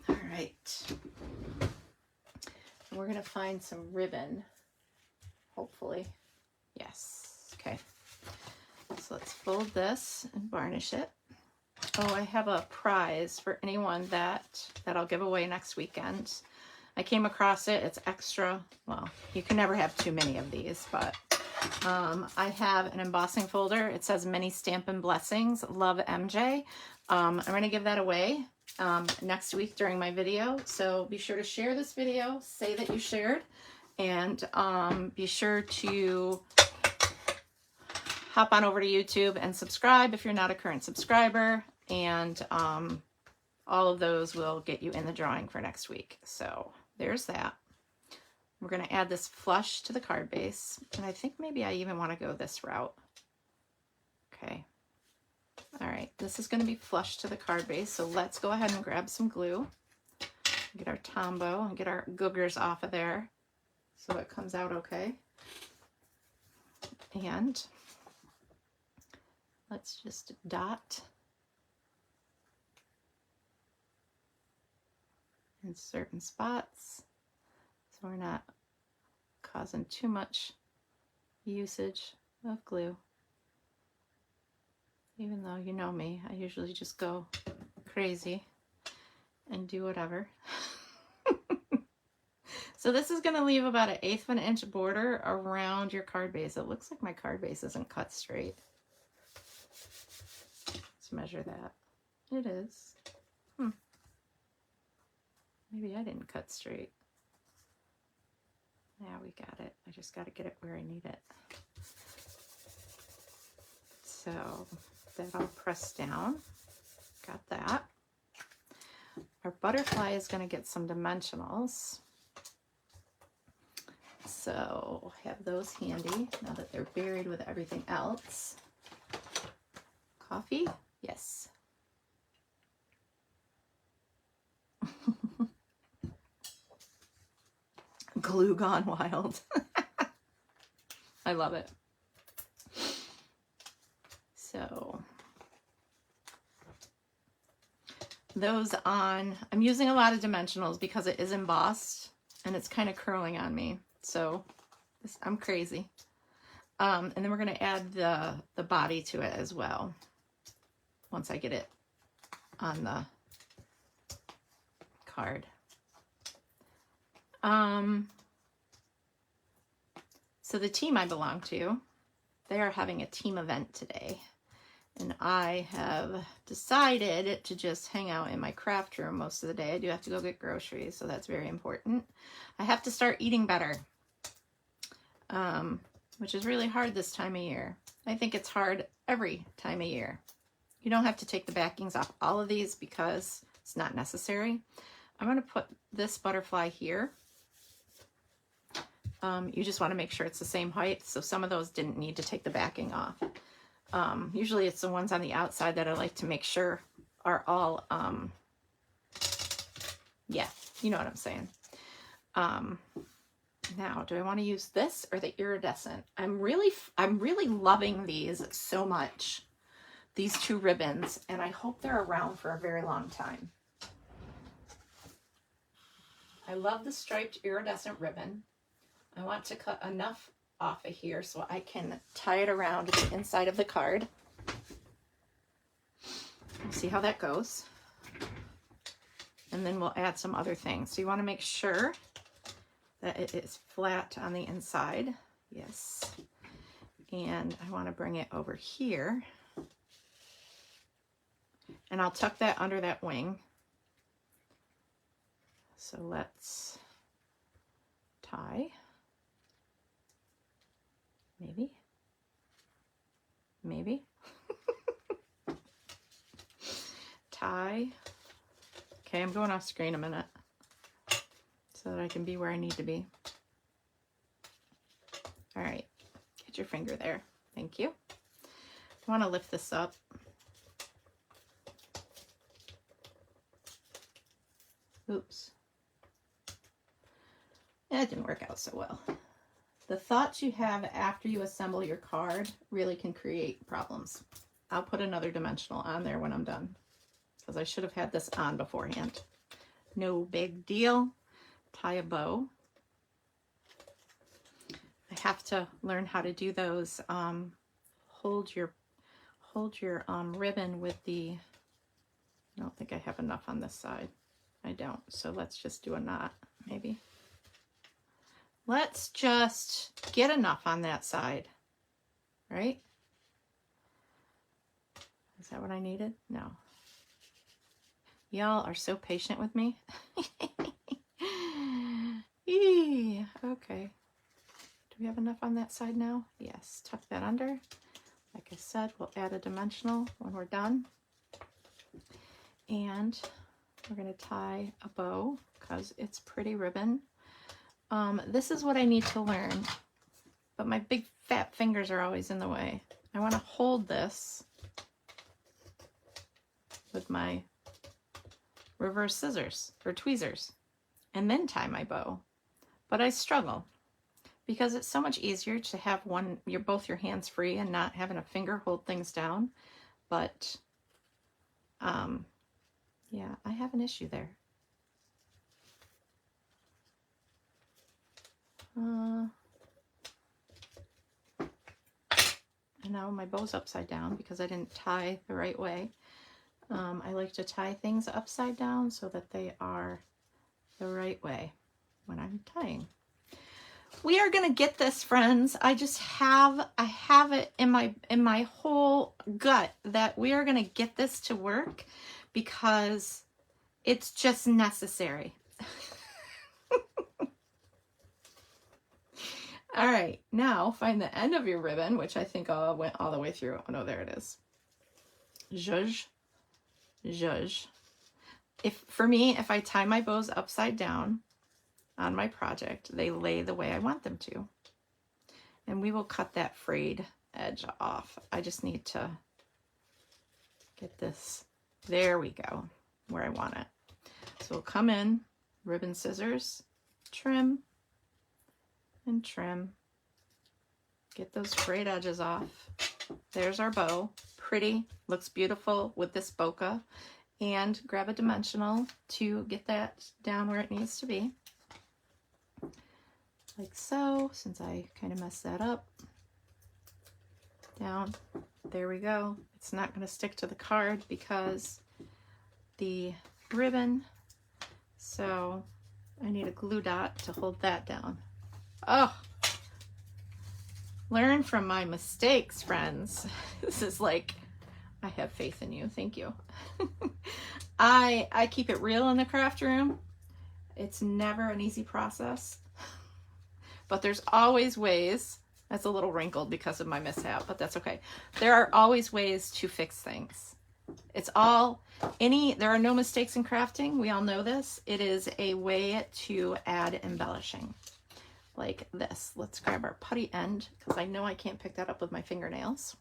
All right. We're going to find some ribbon, hopefully. Yes. Okay. So let's fold this and varnish it. Oh, I have a prize for anyone that I'll give away next weekend. I came across it. It's extra. Well, you can never have too many of these, but I have an embossing folder. It says Many Stampin' Blessings. Love MJ. I'm going to give that away next week during my video. So be sure to share this video. Say that you shared. And be sure to hop on over to YouTube and subscribe if you're not a current subscriber, and all of those will get you in the drawing for next week. So there's that. We're going to add this flush to the card base. And I think maybe I even want to go this route. Okay. All right, this is going to be flush to the card base. So let's go ahead and grab some glue. Get our Tombow and get our googers off of there so it comes out okay. And let's just dot in certain spots so we're not causing too much usage of glue. Even though you know me, I usually just go crazy and do whatever. So this is going to leave about 1/8 of an inch border around your card base. It looks like my card base isn't cut straight. Let's measure that. It is. Maybe I didn't cut straight. Yeah, we got it. I just got to get it where I need it. So that all pressed down. Got that. Our butterfly is going to get some dimensionals. So have those handy now that they're buried with everything else. Coffee? Yes. Glue gone wild. I love it. So those on, I'm using a lot of dimensionals because it is embossed and it's kind of curling on me. So I'm crazy. And then we're going to add the body to it as well once I get it on the card. So the team I belong to, they are having a team event today. And I have decided to just hang out in my craft room most of the day. I do have to go get groceries, so that's very important. I have to start eating better, which is really hard this time of year. I think it's hard every time of year. You don't have to take the backings off all of these because it's not necessary. I'm going to put this butterfly here. You just want to make sure it's the same height. So some of those didn't need to take the backing off. Usually it's the ones on the outside that I like to make sure are all, yeah, you know what I'm saying. Now, do I want to use this or the iridescent? I'm really loving these so much, these two ribbons, and I hope they're around for a very long time. I love the striped iridescent ribbon. I want to cut enough off of here so I can tie it around the inside of the card. See how that goes. And then we'll add some other things. So you want to make sure that it is flat on the inside. Yes. And I want to bring it over here. And I'll tuck that under that wing. So let's tie. Maybe. Tie. Okay, I'm going off screen a minute so that I can be where I need to be. All right, get your finger there. Thank you. I want to lift this up. Oops. That didn't work out so well. The thoughts you have after you assemble your card really can create problems. I'll put another dimensional on there when I'm done because I should have had this on beforehand. No big deal. Tie a bow. I have to learn how to do those. Hold your ribbon with the, I don't think I have enough on this side. I don't. So let's just do a knot maybe. Let's just get enough on that side, right? Is that what I needed? No. Y'all are so patient with me. Okay. Do we have enough on that side now? Yes. Tuck that under. Like I said, we'll add a dimensional when we're done. And we're going to tie a bow because it's pretty ribbon. This is what I need to learn, but my big fat fingers are always in the way. I want to hold this with my reverse scissors or tweezers and then tie my bow, but I struggle because it's so much easier to have both your hands free and not having a finger hold things down. But yeah, I have an issue there. And now my bow's upside down because I didn't tie the right way. I like to tie things upside down so that they are the right way when I'm tying. We are gonna get this, friends. I have it in my whole gut that we are gonna get this to work because it's just necessary. All right, now find the end of your ribbon, which I think went all the way through. Oh no, there it is. Zhuzh, zhuzh. For me, if I tie my bows upside down on my project, they lay the way I want them to. And we will cut that frayed edge off. I just need to get this, there we go, where I want it. So we'll come in, ribbon scissors, trim, and trim. Get those frayed edges off. There's our bow. Pretty, looks beautiful with this bokeh. And grab a dimensional to get that down where it needs to be. Like so, since I kind of messed that up. Down, there we go. It's not going to stick to the card because the ribbon, so I need a glue dot to hold that down. Oh, learn from my mistakes, friends. This is like, I have faith in you. Thank you. I keep it real in the craft room. It's never an easy process, but there's always ways. That's a little wrinkled because of my mishap, but that's okay. There are always ways to fix things. It's all, there are no mistakes in crafting. We all know this. It is a way to add embellishing. Like this. Let's grab our putty end because I know I can't pick that up with my fingernails.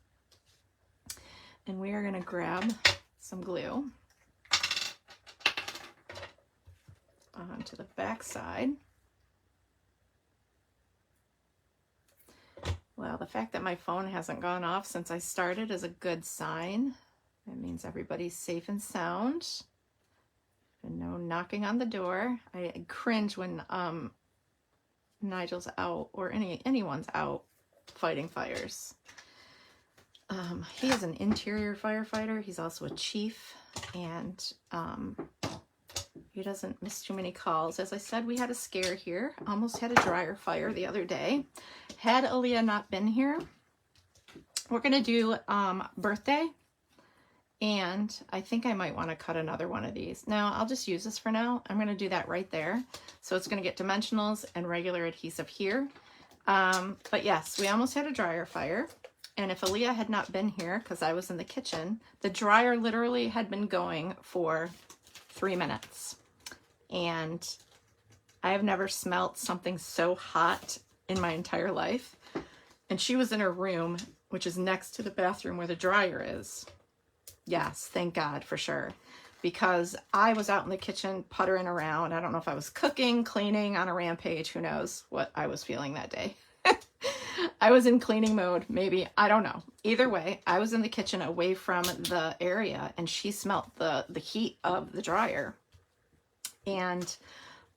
And we are going to grab some glue onto the back side. Well, the fact that my phone hasn't gone off since I started is a good sign. That means everybody's safe and sound. And no knocking on the door. I cringe when Nigel's out or anyone's out fighting fires. He is an interior firefighter. He's also a chief, and he doesn't miss too many calls. As I said, we had a scare here. Almost had a dryer fire the other day. Had Aaliyah not been here, we're gonna do birthday, and I think I might want to cut another one of these. Now, I'll just use this for now. I'm gonna do that right there. So it's gonna get dimensionals and regular adhesive here. But yes, we almost had a dryer fire. And if Aaliyah had not been here, because I was in the kitchen, the dryer literally had been going for 3 minutes. And I have never smelt something so hot in my entire life. And she was in her room, which is next to the bathroom where the dryer is. Yes, thank God for sure. Because I was out in the kitchen puttering around. I don't know if I was cooking, cleaning, on a rampage. Who knows what I was feeling that day. I was in cleaning mode, maybe. I don't know. Either way, I was in the kitchen away from the area, and she smelt the heat of the dryer. And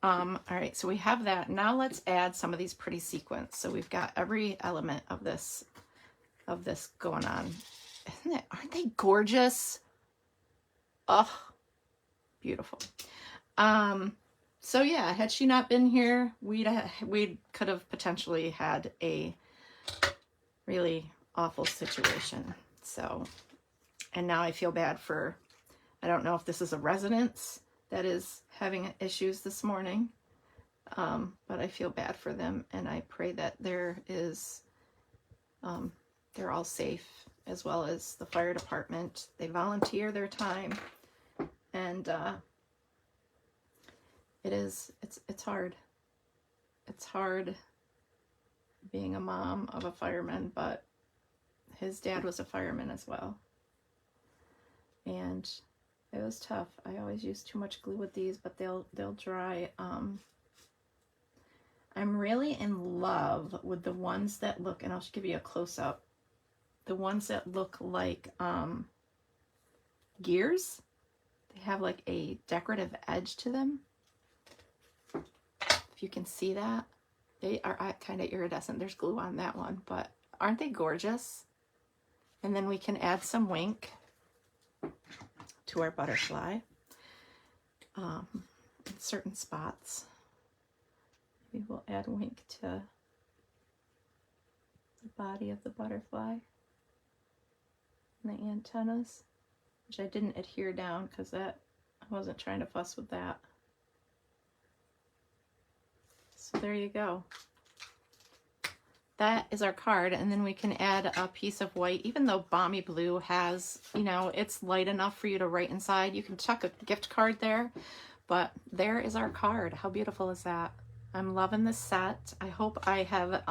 all right, so we have that. Now let's add some of these pretty sequins. So we've got every element of this going on. Aren't they gorgeous? Oh, beautiful. So yeah, had she not been here, we could have potentially had a really awful situation. So, and now I feel bad for, I don't know if this is a residence that is having issues this morning, but I feel bad for them, and I pray that they're all safe, as well as the fire department. They volunteer their time, and it's hard. it's hard being a mom of a fireman, but his dad was a fireman as well. And it was tough. I always use too much glue with these, but they'll dry. I'm really in love with the ones that look, and I'll just give you a close-up, the ones that look like gears. They have like a decorative edge to them. If you can see that. They are kind of iridescent. There's glue on that one, but aren't they gorgeous? And then we can add some wink to our butterfly in certain spots. We will add wink to the body of the butterfly and the antennas, which I didn't adhere down because I wasn't trying to fuss with that. So there you go. That is our card, and then we can add a piece of white. Even though Balmy Blue has, you know, it's light enough for you to write inside, you can chuck a gift card there, but there is our card. How beautiful is that? I'm loving this set. I hope I have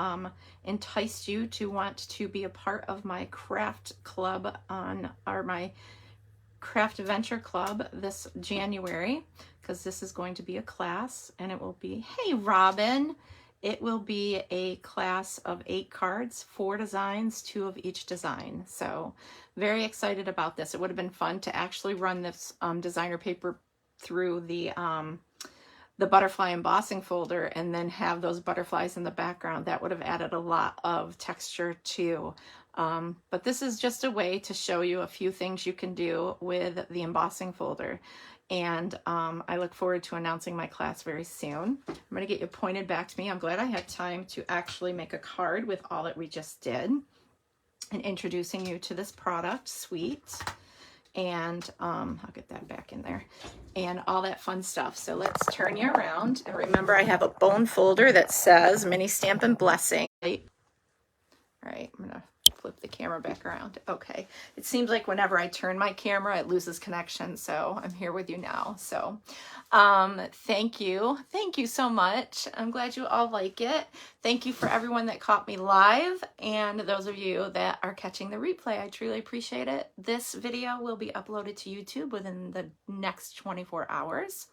enticed you to want to be a part of my craft club or my Craftventure Club this January, because this is going to be a class, and it will be, hey Robin, it will be a class of 8 cards, 4 designs, 2 of each design. So very excited about this. It would have been fun to actually run this designer paper through the butterfly embossing folder and then have those butterflies in the background. That would have added a lot of texture too. But this is just a way to show you a few things you can do with the embossing folder. And I look forward to announcing my class very soon. I'm going to get you pointed back to me. I'm glad I had time to actually make a card with all that we just did and introducing you to this product suite. And I'll get that back in there and all that fun stuff. So let's turn you around. And remember, I have a bone folder that says Mini Stamp and Blessing. All right, I'm gonna flip the camera back around. Okay, it seems like whenever I turn my camera, it loses connection. So I'm here with you now. So thank you so much. I'm glad you all like it. Thank you for everyone that caught me live, and those of you that are catching the replay. I truly appreciate it. This video will be uploaded to YouTube within the next 24 hours,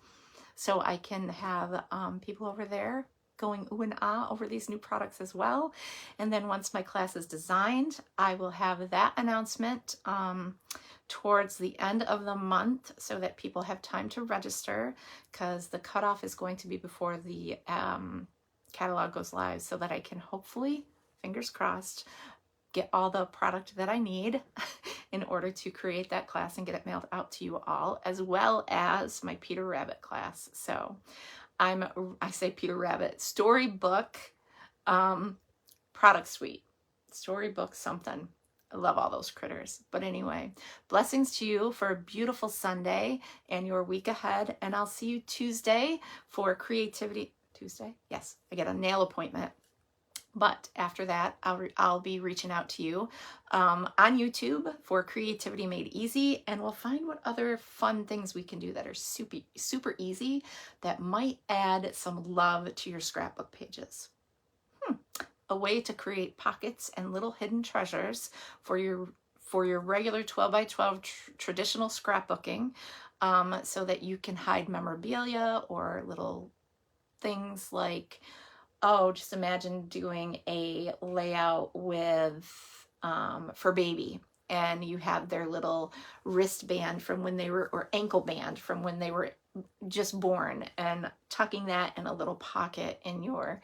so I can have people over there going ooh and ah over these new products as well. And then once my class is designed, I will have that announcement towards the end of the month so that people have time to register, because the cutoff is going to be before the catalog goes live, so that I can hopefully, fingers crossed, get all the product that I need in order to create that class and get it mailed out to you all, as well as my Peter Rabbit class. So I say Peter Rabbit, storybook product suite, storybook something. I love all those critters. But anyway, blessings to you for a beautiful Sunday and your week ahead. And I'll see you Tuesday for Creativity. Tuesday? Yes, I get a nail appointment. But after that, I'll be reaching out to you on YouTube for Creativity Made Easy, and we'll find what other fun things we can do that are super easy that might add some love to your scrapbook pages. A way to create pockets and little hidden treasures for your regular 12 by 12 traditional scrapbooking, so that you can hide memorabilia or little things like, oh, just imagine doing a layout with for baby, and you have their little wristband from when they were, or ankle band from when they were just born, and tucking that in a little pocket in your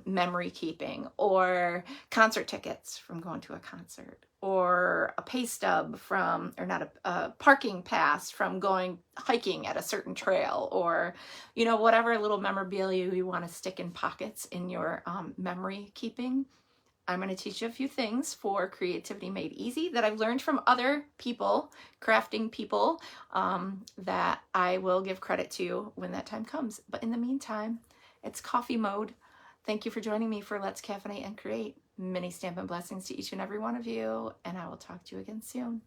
memory keeping, or concert tickets from going to a concert, or a pay stub from, or not a parking pass from going hiking at a certain trail, or, you know, whatever little memorabilia you want to stick in pockets in your memory keeping. I'm going to teach you a few things for Creativity Made Easy that I've learned from other people, crafting people, that I will give credit to when that time comes. But in the meantime, it's coffee mode. Thank you for joining me for Let's Caffeinate and Create. Many stamp and blessings to each and every one of you, and I will talk to you again soon.